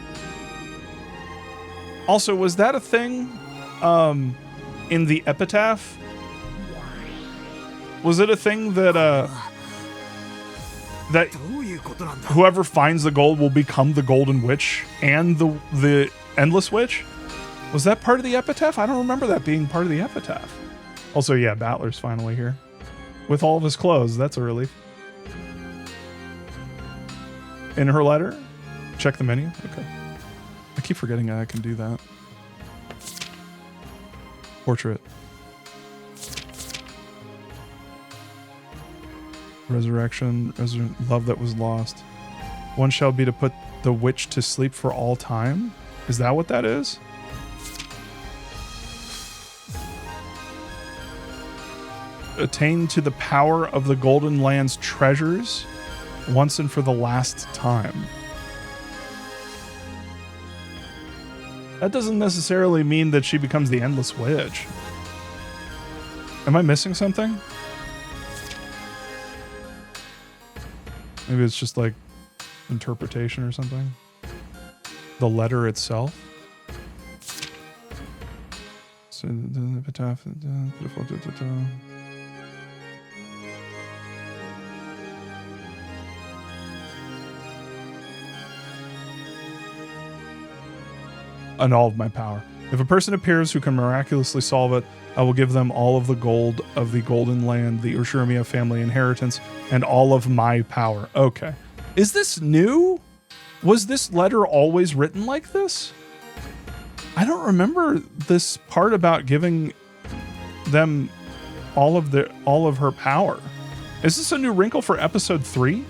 Also, was that a thing in the epitaph? Was it a thing that whoever finds the gold will become the Golden Witch and the Endless Witch? Was that part of the epitaph? I don't remember that being part of the epitaph. Also, yeah, Battler's finally here. With all of his clothes, that's a relief. In her letter? Check the menu? Okay. I keep forgetting I can do that. Portrait. Resurrection. Love that was lost. One shall be to put the witch to sleep for all time? Is that what that is? Attain to the power of the Golden Land's treasures once and for the last time. That doesn't necessarily mean that she becomes the Endless Witch. Am I missing something? Maybe it's just like interpretation or something. The letter itself. So the epitaph. And all of my power. If a person appears who can miraculously solve it, I will give them all of the gold of the Golden Land, the Urshurumia family inheritance, and all of my power. Okay. Is this new? Was this letter always written like this? I don't remember this part about giving them all of her power. Is this a new wrinkle for episode 3?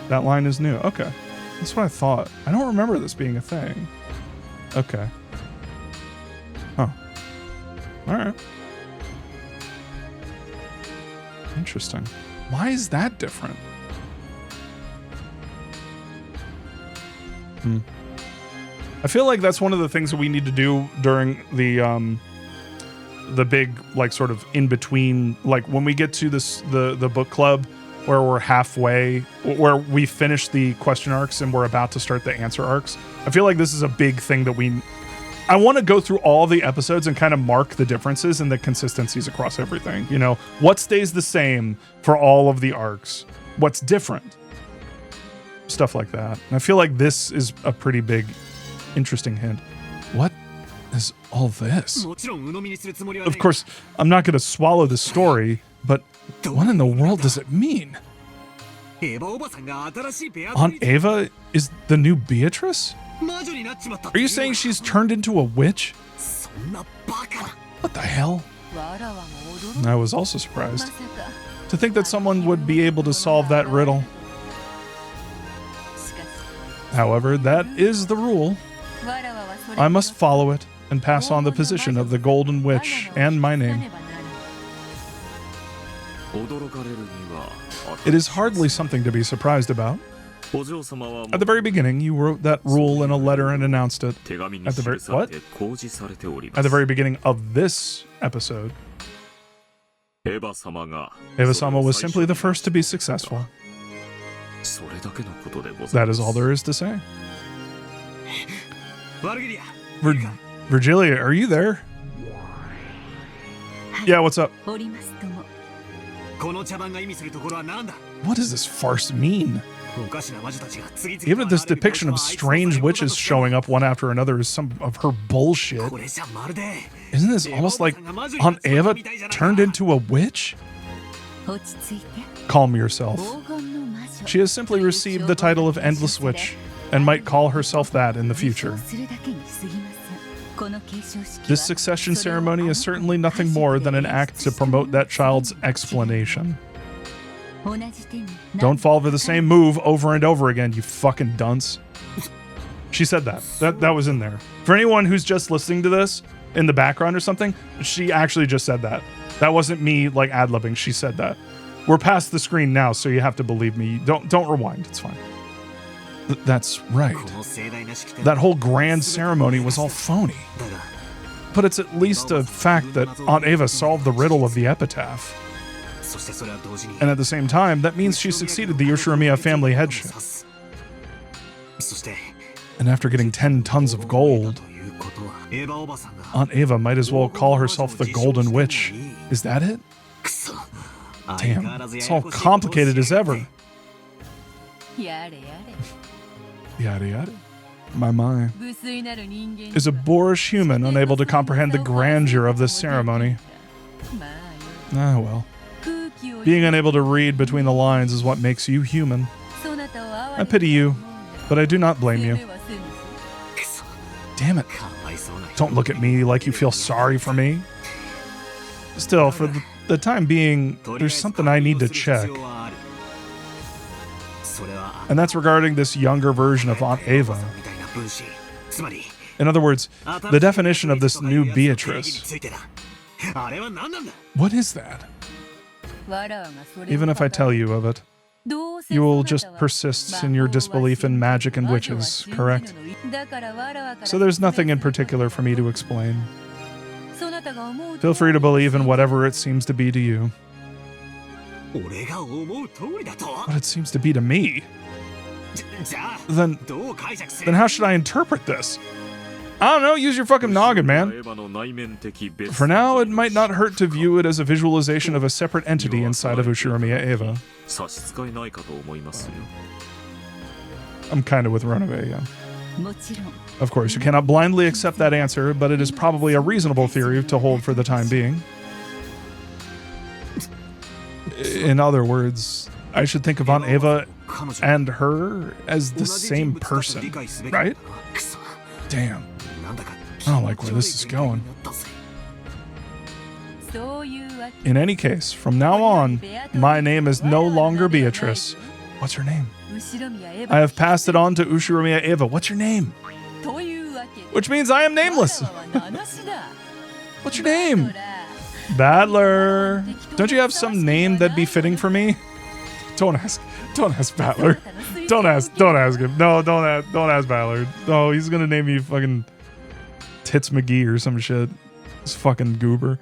That line is new. Okay. That's what I thought. I don't remember this being a thing. Okay. Huh. Alright. Interesting. Why is that different? I feel like that's one of the things that we need to do during the big, like, sort of in between, like when we get to this the book club where we're halfway, where we finish the question arcs and we're about to start the answer arcs. I feel like this is a big thing that I want to go through all the episodes and kind of mark the differences and the consistencies across everything. You know, what stays the same for all of the arcs? What's different? Stuff like that. And I feel like this is a pretty big, interesting hint. What is all this? Of course, I'm not going to swallow the story, but what in the world does it mean? Aunt Eva is the new Beatrice? Are you saying she's turned into a witch? What the hell? I was also surprised to think that someone would be able to solve that riddle. However, that is the rule. I must follow it and pass on the position of the Golden Witch and my name. It is hardly something to be surprised about. At the very beginning, you wrote that rule in a letter and announced it. At the very beginning of this episode, Eva-sama was simply the first to be successful. That is all there is to say. Virgilia, are you there? Yeah, what's up? What does this farce mean? Even if this depiction of strange witches showing up one after another is some of her bullshit, isn't this almost like Aunt Eva turned into a witch? Calm yourself. She has simply received the title of Endless Witch and might call herself that in the future. This succession ceremony is certainly nothing more than an act to promote that child's explanation. Don't fall for the same move over and over again, you fucking dunce. She said that. That was in there. For anyone who's just listening to this in the background or something, she actually just said that. That wasn't me like ad-libbing. She said that. We're past the screen now, so you have to believe me. Don't rewind. It's fine. That's right. That whole grand ceremony was all phony. But it's at least a fact that Aunt Eva solved the riddle of the epitaph. And at the same time, that means she succeeded the Ushiromiya family headship. And after getting 10 tons of gold, Aunt Eva might as well call herself the Golden Witch. Is that it? Damn, it's all complicated as ever. Yada yada. My. Is a boorish human unable to comprehend the grandeur of this ceremony? Ah, well. Being unable to read between the lines is what makes you human. I pity you, but I do not blame you. Damn it. Don't look at me like you feel sorry for me. Still, for the time being, there's something I need to check. And that's regarding this younger version of Aunt Eva. In other words, the definition of this new Beatrice. What is that? Even if I tell you of it, you will just persist in your disbelief in magic and witches, correct? So there's nothing in particular for me to explain. Feel free to believe in whatever it seems to be to you. What it seems to be to me. Then how should I interpret this? I don't know, use your fucking noggin, man. For now, it might not hurt to view it as a visualization of a separate entity inside of Ushiromiya Eva. I'm kind of with Ronabe, yeah. Of course, you cannot blindly accept that answer, but it is probably a reasonable theory to hold for the time being. In other words, I should think of Aunt Eva and her as the same person, right? Damn. I don't like where this is going. In any case, from now on, my name is no longer Beatrice. What's her name? I have passed it on to Ushiromiya Eva. What's your name? Which means I am nameless. What's your name? Battler. Don't you have some name that'd be fitting for me? Don't ask Battler. Don't ask him. No, don't ask Battler. No, he's gonna name me fucking Tits McGee or some shit. This fucking goober.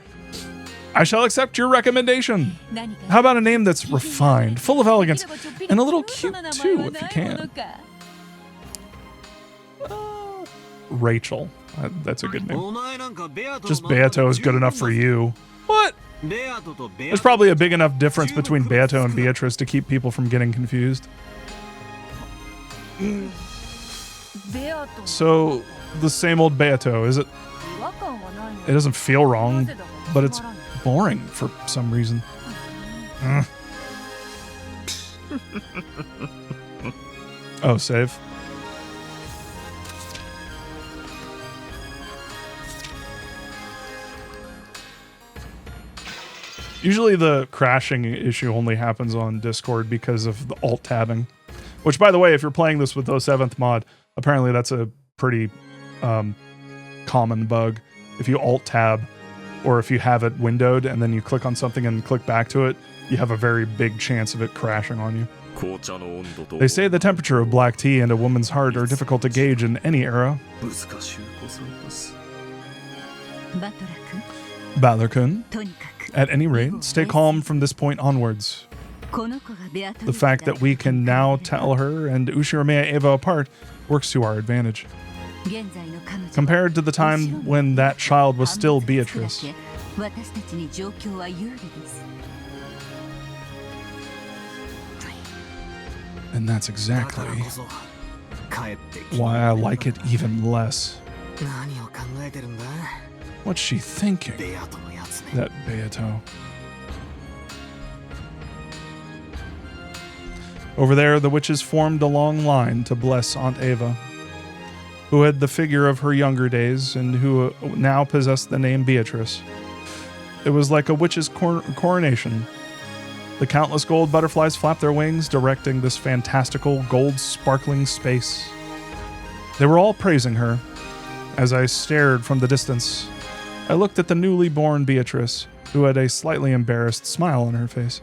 I shall accept your recommendation. How about a name that's refined, full of elegance, and a little cute too, if you can? Rachel. That's a good name. Just Beato is good enough for you. What? There's probably a big enough difference between Beato and Beatrice to keep people from getting confused. So, the same old Beato, is it? It doesn't feel wrong, but it's boring for some reason. Oh, save. Usually the crashing issue only happens on Discord because of the alt-tabbing. Which, by the way, if you're playing this with 07th mod, apparently that's a pretty common bug. If you alt-tab, or if you have it windowed and then you click on something and click back to it, you have a very big chance of it crashing on you. They say the temperature of black tea and a woman's heart are difficult to gauge in any era. Battler-kun, at any rate, stay calm from this point onwards. The fact that we can now tell her and Ushiromiya Eva apart works to our advantage. Compared to the time when that child was still Beatrice. And that's exactly why I like it even less. What's she thinking? That Beato. Over there, the witches formed a long line to bless Aunt Eva, who had the figure of her younger days and who now possessed the name Beatrice. It was like a witch's coronation. The countless gold butterflies flapped their wings, directing this fantastical, gold-sparkling space. They were all praising her. As I stared from the distance, I looked at the newly born Beatrice, who had a slightly embarrassed smile on her face.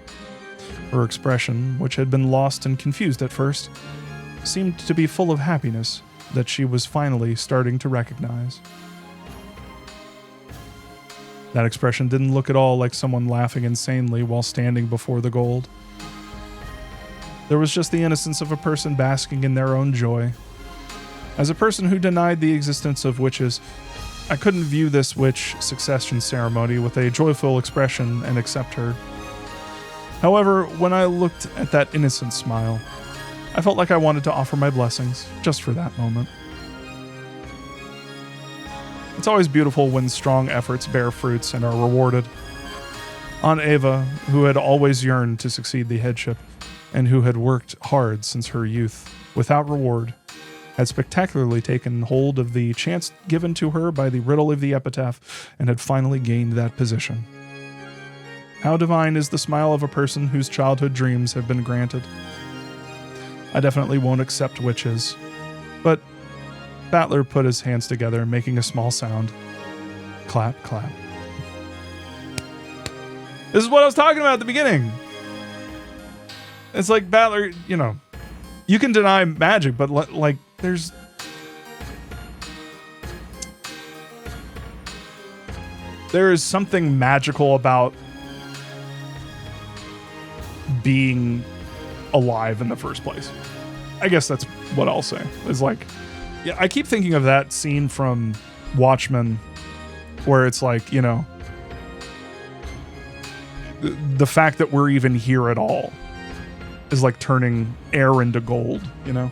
Her expression, which had been lost and confused at first, seemed to be full of happiness that she was finally starting to recognize. That expression didn't look at all like someone laughing insanely while standing before the gold. There was just the innocence of a person basking in their own joy. As a person who denied the existence of witches, I couldn't view this witch succession ceremony with a joyful expression and accept her. However, when I looked at that innocent smile, I felt like I wanted to offer my blessings, just for that moment. It's always beautiful when strong efforts bear fruits and are rewarded. Aunt Eva, who had always yearned to succeed the headship, and who had worked hard since her youth, without reward, had spectacularly taken hold of the chance given to her by the riddle of the epitaph, and had finally gained that position. How divine is the smile of a person whose childhood dreams have been granted. I definitely won't accept witches, but Battler put his hands together, making a small sound. Clap, clap. This is what I was talking about at the beginning. It's like Battler, you know, you can deny magic, but like there is something magical about being alive in the first place. I guess that's what I'll say. It's like, yeah, I keep thinking of that scene from Watchmen where it's like, you know, the fact that we're even here at all is like turning air into gold, you know?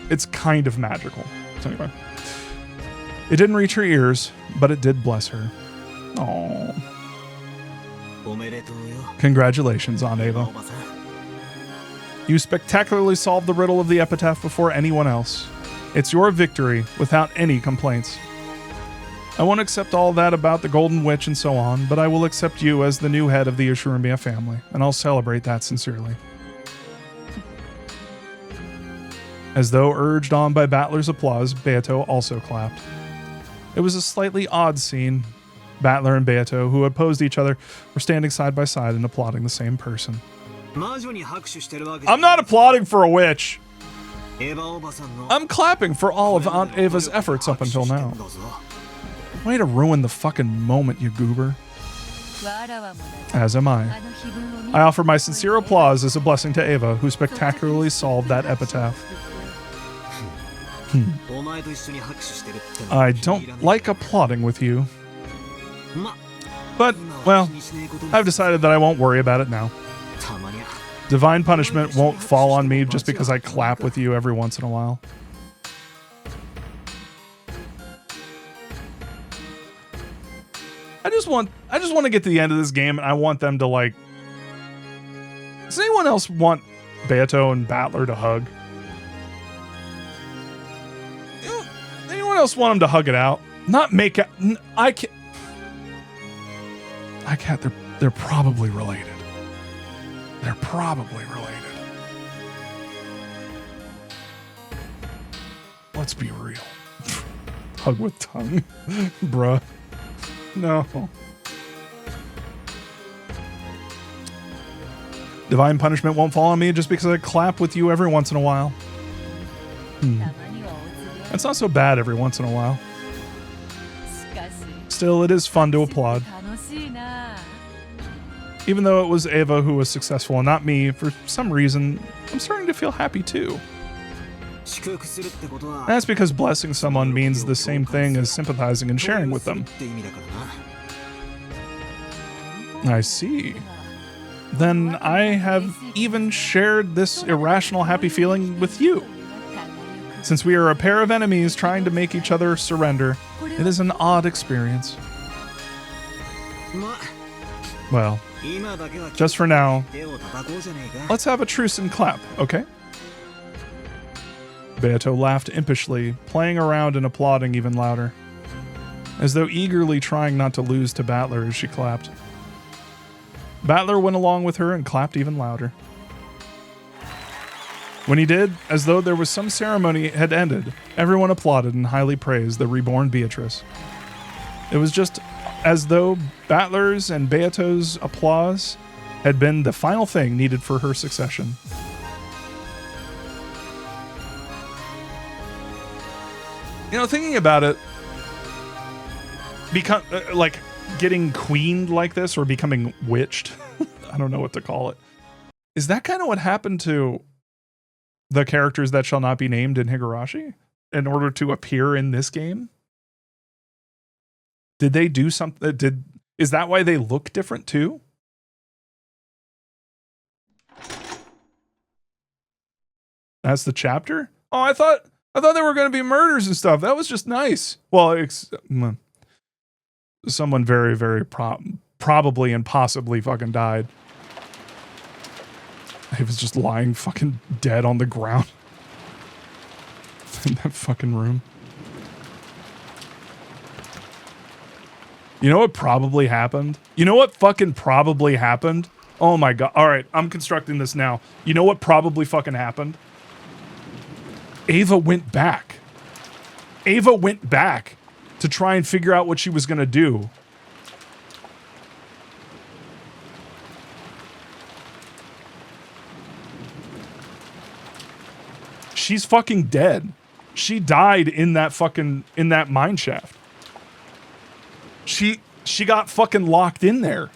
It's kind of magical. So anyway, it didn't reach her ears, but it did bless her. Aww. Congratulations, Aunt Eva. You spectacularly solved the riddle of the epitaph before anyone else. It's your victory without any complaints. I won't accept all that about the Golden Witch and so on, but I will accept you as the new head of the Ushiromiya family, and I'll celebrate that sincerely. As though urged on by Battler's applause, Beato also clapped. It was a slightly odd scene. Battler and Beato, who opposed each other, were standing side by side and applauding the same person. I'm not applauding for a witch. I'm clapping for all of Aunt Eva's efforts up until now. Way to ruin the fucking moment, you goober. As am I. I offer my sincere applause as a blessing to Ava, who spectacularly solved that epitaph. I don't like applauding with you. But, well, I've decided that I won't worry about it now. Divine punishment won't fall on me just because I clap with you every once in a while. I just want to get to the end of this game, and I want them to, like... Does anyone else want Beato and Battler to hug? Anyone else want them to hug it out? Not make out... I can't... They're probably related. They're probably related. Let's be real. Hug with tongue. Bruh. No. Divine punishment won't fall on me just because I clap with you every once in a while. It's not so bad every once in a while. Still, it is fun to applaud. Even though it was Ava who was successful and not me, for some reason, I'm starting to feel happy too. That's because blessing someone means the same thing as sympathizing and sharing with them. I see. Then I have even shared this irrational happy feeling with you. Since we are a pair of enemies trying to make each other surrender, it is an odd experience. Well, just for now, let's have a truce and clap, okay? Beato laughed impishly, playing around and applauding even louder, as though eagerly trying not to lose to Battler as she clapped. Battler went along with her and clapped even louder. When he did, as though there was some ceremony had ended, everyone applauded and highly praised the reborn Beatrice. It was just as though Battler's and Beato's applause had been the final thing needed for her succession. You know, thinking about it, like getting queened like this or becoming witched, I don't know what to call it. Is that kind of what happened to the characters that shall not be named in Higurashi in order to appear in this game? Did they do something? Is that why they look different too? That's the chapter? Oh, I thought there were going to be murders and stuff. That was just nice. Well, someone very, very probably and possibly fucking died. He was just lying fucking dead on the ground in that fucking room. You know what probably happened? You know what fucking probably happened? Oh my god. All right, I'm constructing this now. You know what probably fucking happened? Ava went back. Ava went back to try and figure out what she was going to do. She's fucking dead. She died in that mine shaft. She got fucking locked in there.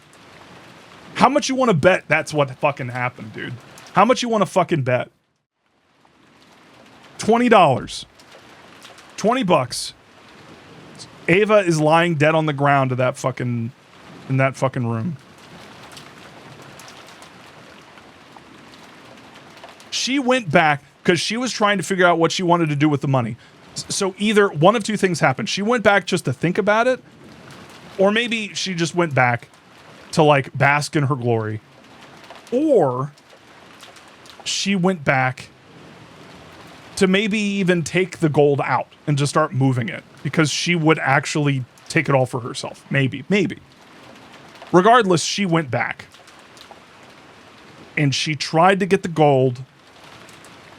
How much you want to bet that's what fucking happened, dude? How much you want to fucking bet? $20. $20. Ava is lying dead on the ground in that fucking room. She went back because she was trying to figure out what she wanted to do with the money. So either one of two things happened. She went back just to think about it, or maybe she just went back to like bask in her glory, or she went back to maybe even take the gold out and just start moving it because she would actually take it all for herself. Maybe. Regardless, she went back and she tried to get the gold,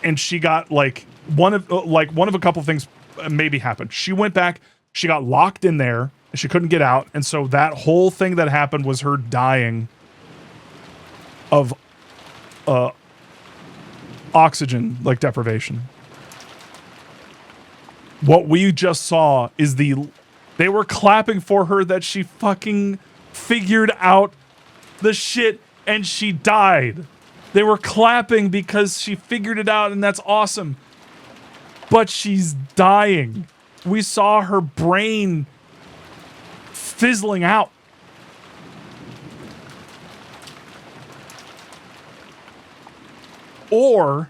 and she got like one of a couple things maybe happened. She went back, she got locked in there, and she couldn't get out, and so that whole thing that happened was her dying of oxygen like deprivation. What we just saw is they were clapping for her that she fucking figured out the shit and she died. They were clapping because she figured it out, and that's awesome. But she's dying. We saw her brain fizzling out. Or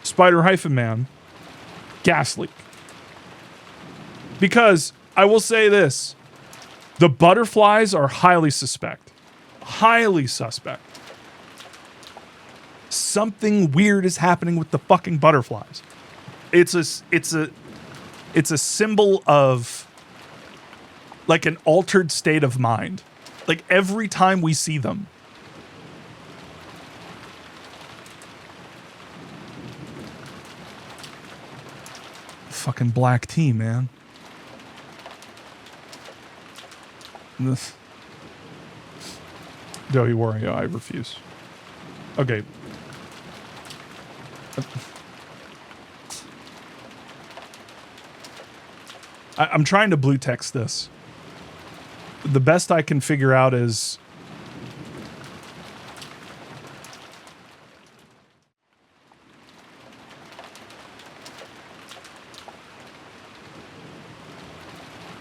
Spider-Man, gas leak. Because I will say this, the butterflies are highly suspect. Highly suspect. Something weird is happening with the fucking butterflies. It's a symbol of like an altered state of mind. Like every time we see them. Fucking black tea, man. This. Dohi Wario, I refuse. Okay. I'm trying to blue text this. The best I can figure out is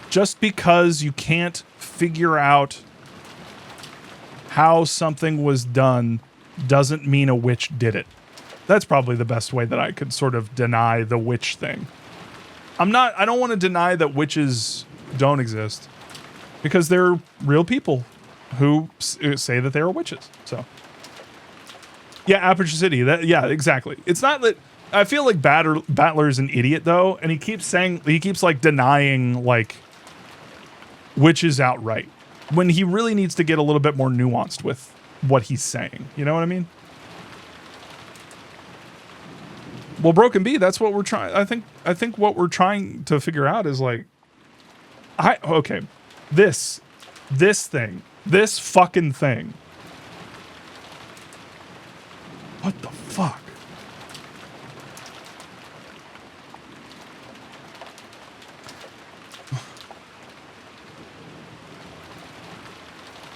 just because you can't figure out how something was done doesn't mean a witch did it. That's probably the best way that I could sort of deny the witch thing. I don't want to deny that witches don't exist because they're real people who say that they are witches. So yeah, Aperture City. Yeah, exactly. It's not that I feel like Battler's an idiot though. And he keeps like denying like witches outright when he really needs to get a little bit more nuanced with what he's saying. You know what I mean? Well, Broken Bee, that's what we're trying. I think what we're trying to figure out is like, this fucking thing. What the fuck?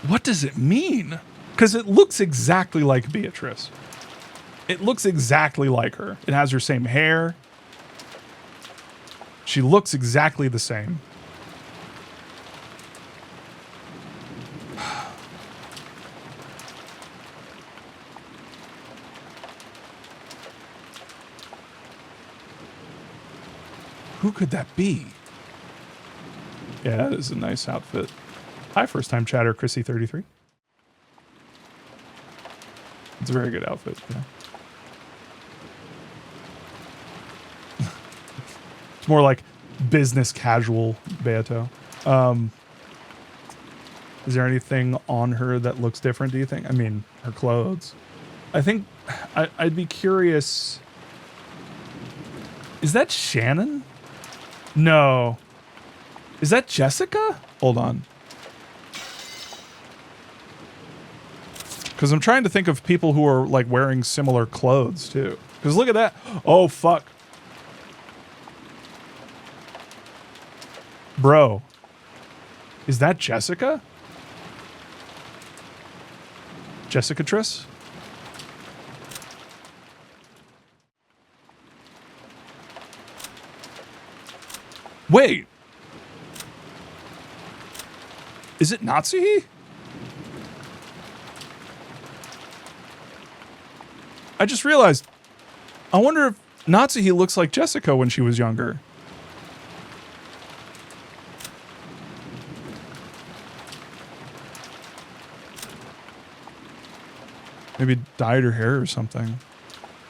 What does it mean? Because it looks exactly like Beatrice. It looks exactly like her. It has her same hair. She looks exactly the same. Who could that be? Yeah, that is a nice outfit. Hi, first time chatter, Chrissy33. It's a very good outfit, yeah. It's more like business casual Beato. Is there anything on her that looks different, do you think? I mean, her clothes. I think I'd be curious. Is that Shannon? No. Is that Jessica? Hold on. Because I'm trying to think of people who are like wearing similar clothes too. Because look at that. Oh, fuck. Bro. Is that Jessica? Jessica Triss? Wait. Is it Natsuhi? I just realized. I wonder if Natsuhi looks like Jessica when she was younger. Maybe dyed her hair or something.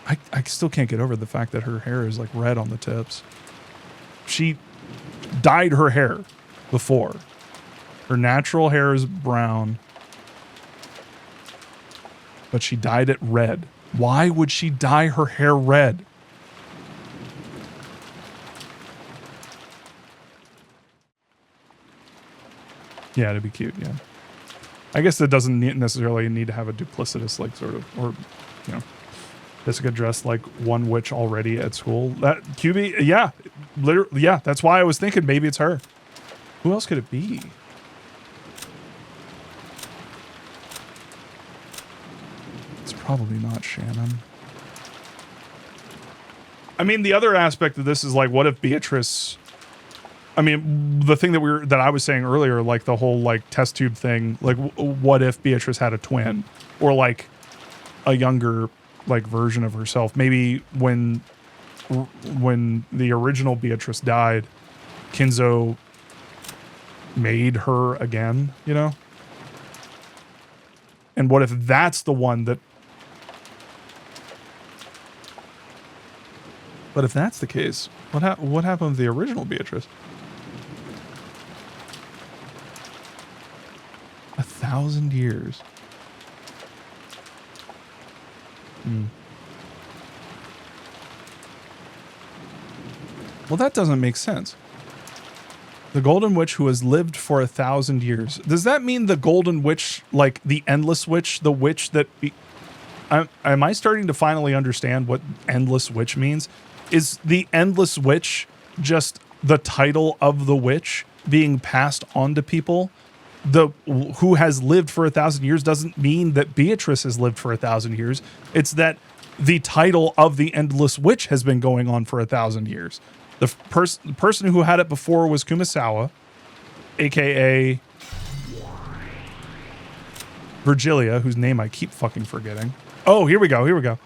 I still can't get over the fact that her hair is like red on the tips. She dyed her hair before. Her natural hair is brown. But she dyed it red. Why would she dye her hair red? Yeah, to be cute, yeah. I guess that doesn't necessarily need to have a duplicitous, like, sort of, or, you know, Jessica dressed like one witch already at school. That, QB, yeah, literally, yeah, that's why I was thinking maybe it's her. Who else could it be? It's probably not Shannon. I mean, the other aspect of this is like, what if Beatrice... I mean, the thing that I was saying earlier, like the whole like test tube thing, like what if Beatrice had a twin or like a younger like version of herself? Maybe when the original Beatrice died, Kinzo made her again, you know? And what if that's the one that... But if that's the case, what happened with the original Beatrice? 1,000 years. Well, that doesn't make sense. The Golden Witch who has lived for 1,000 years. Does that mean the Golden Witch, like the Endless Witch, the witch that... am I starting to finally understand what Endless Witch means? Is the Endless Witch just the title of the witch being passed on to people? The who has lived for 1,000 years doesn't mean that Beatrice has lived for 1,000 years. It's that the title of the Endless Witch has been going on for 1,000 years. The person who had it before was Kumasawa, aka Virgilia, whose name I keep fucking forgetting. Oh, here we go.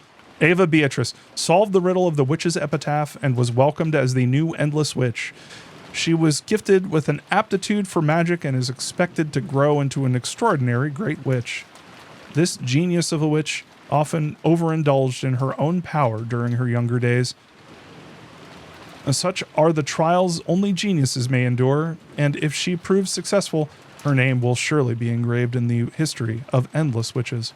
Ava Beatrice solved the riddle of the witch's epitaph and was welcomed as the new Endless Witch. She was gifted with an aptitude for magic and is expected to grow into an extraordinary great witch. This genius of a witch often overindulged in her own power during her younger days. Such are the trials only geniuses may endure, and if she proves successful, her name will surely be engraved in the history of endless witches.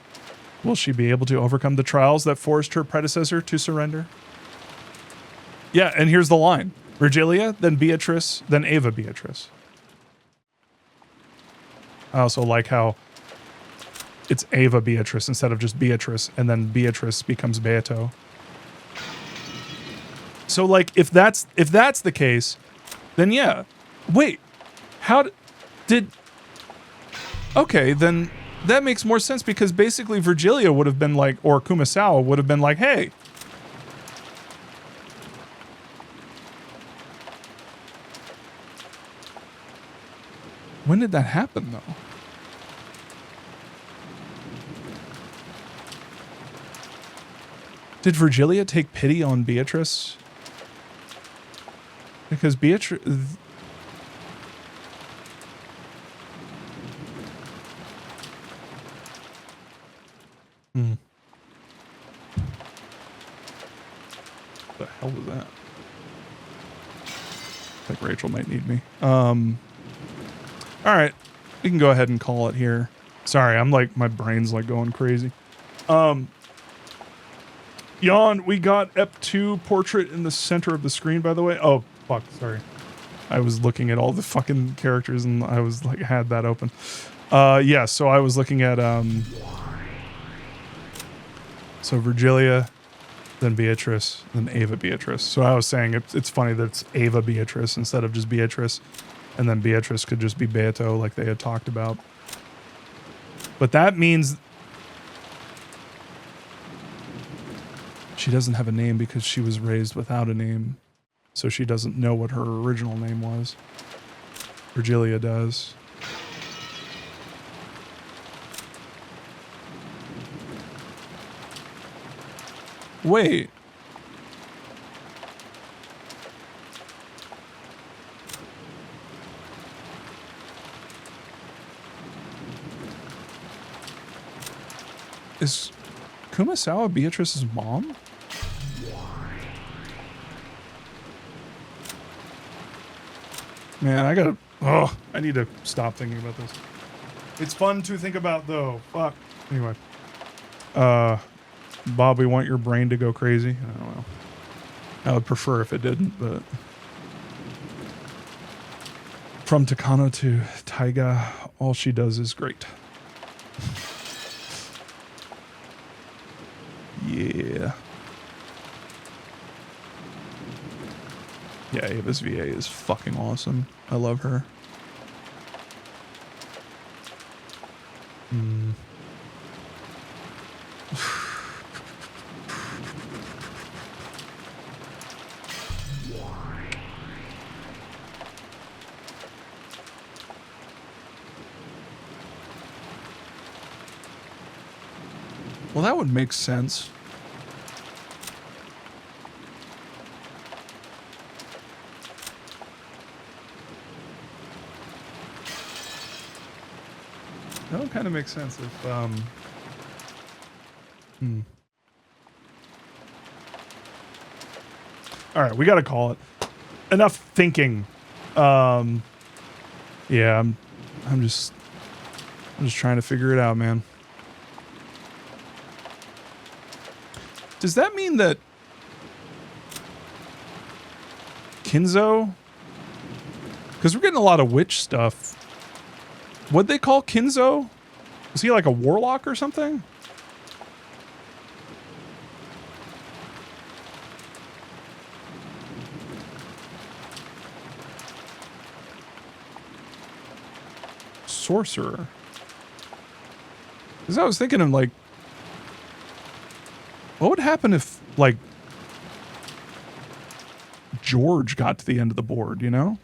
Will she be able to overcome the trials that forced her predecessor to surrender? Yeah, and here's the line. Virgilia, then Beatrice, then Ava Beatrice. I also like how it's Ava Beatrice instead of just Beatrice, and then Beatrice becomes Beato. So, like, if that's the case, then yeah. Wait, how did... Okay, then that makes more sense because basically Virgilia would have been like, or Kumasawa would have been like, hey, when did that happen, though? Did Virgilia take pity on Beatrice? Because Beatrice... What the hell was that? I think Rachel might need me. All right, we can go ahead and call it here. Sorry, I'm like, my brain's like going crazy. Jan, we got Ep2 portrait in the center of the screen, by the way. Oh, fuck, sorry. I was looking at all the fucking characters and I was like, had that open. Yeah, so I was looking at, so Virgilia, then Beatrice, then Ava Beatrice. So I was saying it's funny that it's Ava Beatrice instead of just Beatrice. And then Beatrice could just be Beato like they had talked about. But that means she doesn't have a name because she was raised without a name. So she doesn't know what her original name was. Virgilia does. Wait. Is Kumasawa Beatrice's mom? Man, I need to stop thinking about this. It's fun to think about though. Fuck. Anyway. Bob, we want your brain to go crazy. I don't know. I would prefer if it didn't, but... From Takano to Taiga, all she does is great. Yeah. Yeah, Ava's VA is fucking awesome. I love her. Hmm. Well, that would make sense. That would kind of make sense if, All right, we got to call it. Enough thinking. Yeah, I'm just trying to figure it out, man. Does that mean that Kinzo? Because we're getting a lot of witch stuff. What'd they call Kinzo? Is he like a warlock or something? Sorcerer. Because I was thinking of like, what would happen if like George got to the end of the board, you know?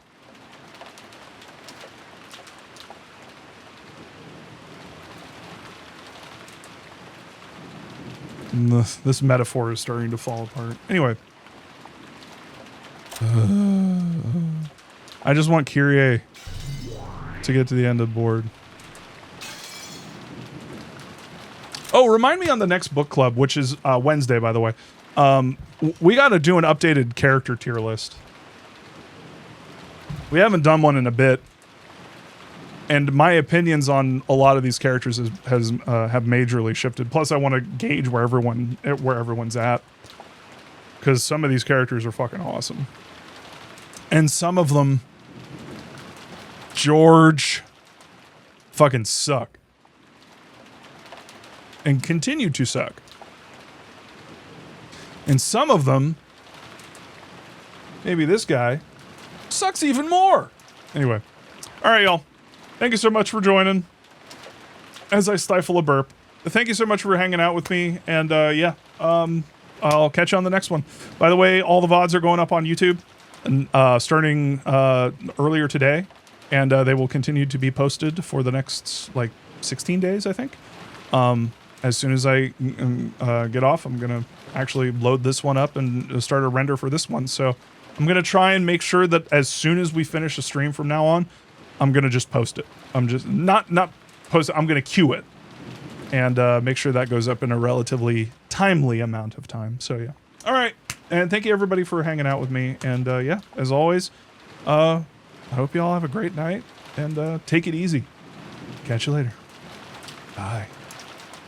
This metaphor is starting to fall apart. Anyway. I just want Kyrie to get to the end of the board. Oh, remind me on the next book club, which is Wednesday, by the way. We got to do an updated character tier list. We haven't done one in a bit. And my opinions on a lot of these characters have majorly shifted. Plus, I want to gauge where everyone's at, because some of these characters are fucking awesome, and some of them, George, fucking suck, and continue to suck. And some of them, maybe this guy, sucks even more. Anyway, all right, y'all. Thank you so much for joining. As I stifle a burp. Thank you so much for hanging out with me. And yeah, I'll catch you on the next one. By the way, all the VODs are going up on YouTube, and starting earlier today. And they will continue to be posted for the next, like, 16 days, I think. As soon as I get off, I'm going to actually load this one up and start a render for this one. So I'm going to try and make sure that as soon as we finish the stream from now on, I'm going to just post it. I'm just not post it. I'm going to queue it and make sure that goes up in a relatively timely amount of time. So yeah. All right. And thank you everybody for hanging out with me. And yeah, as always, I hope you all have a great night and take it easy. Catch you later. Bye.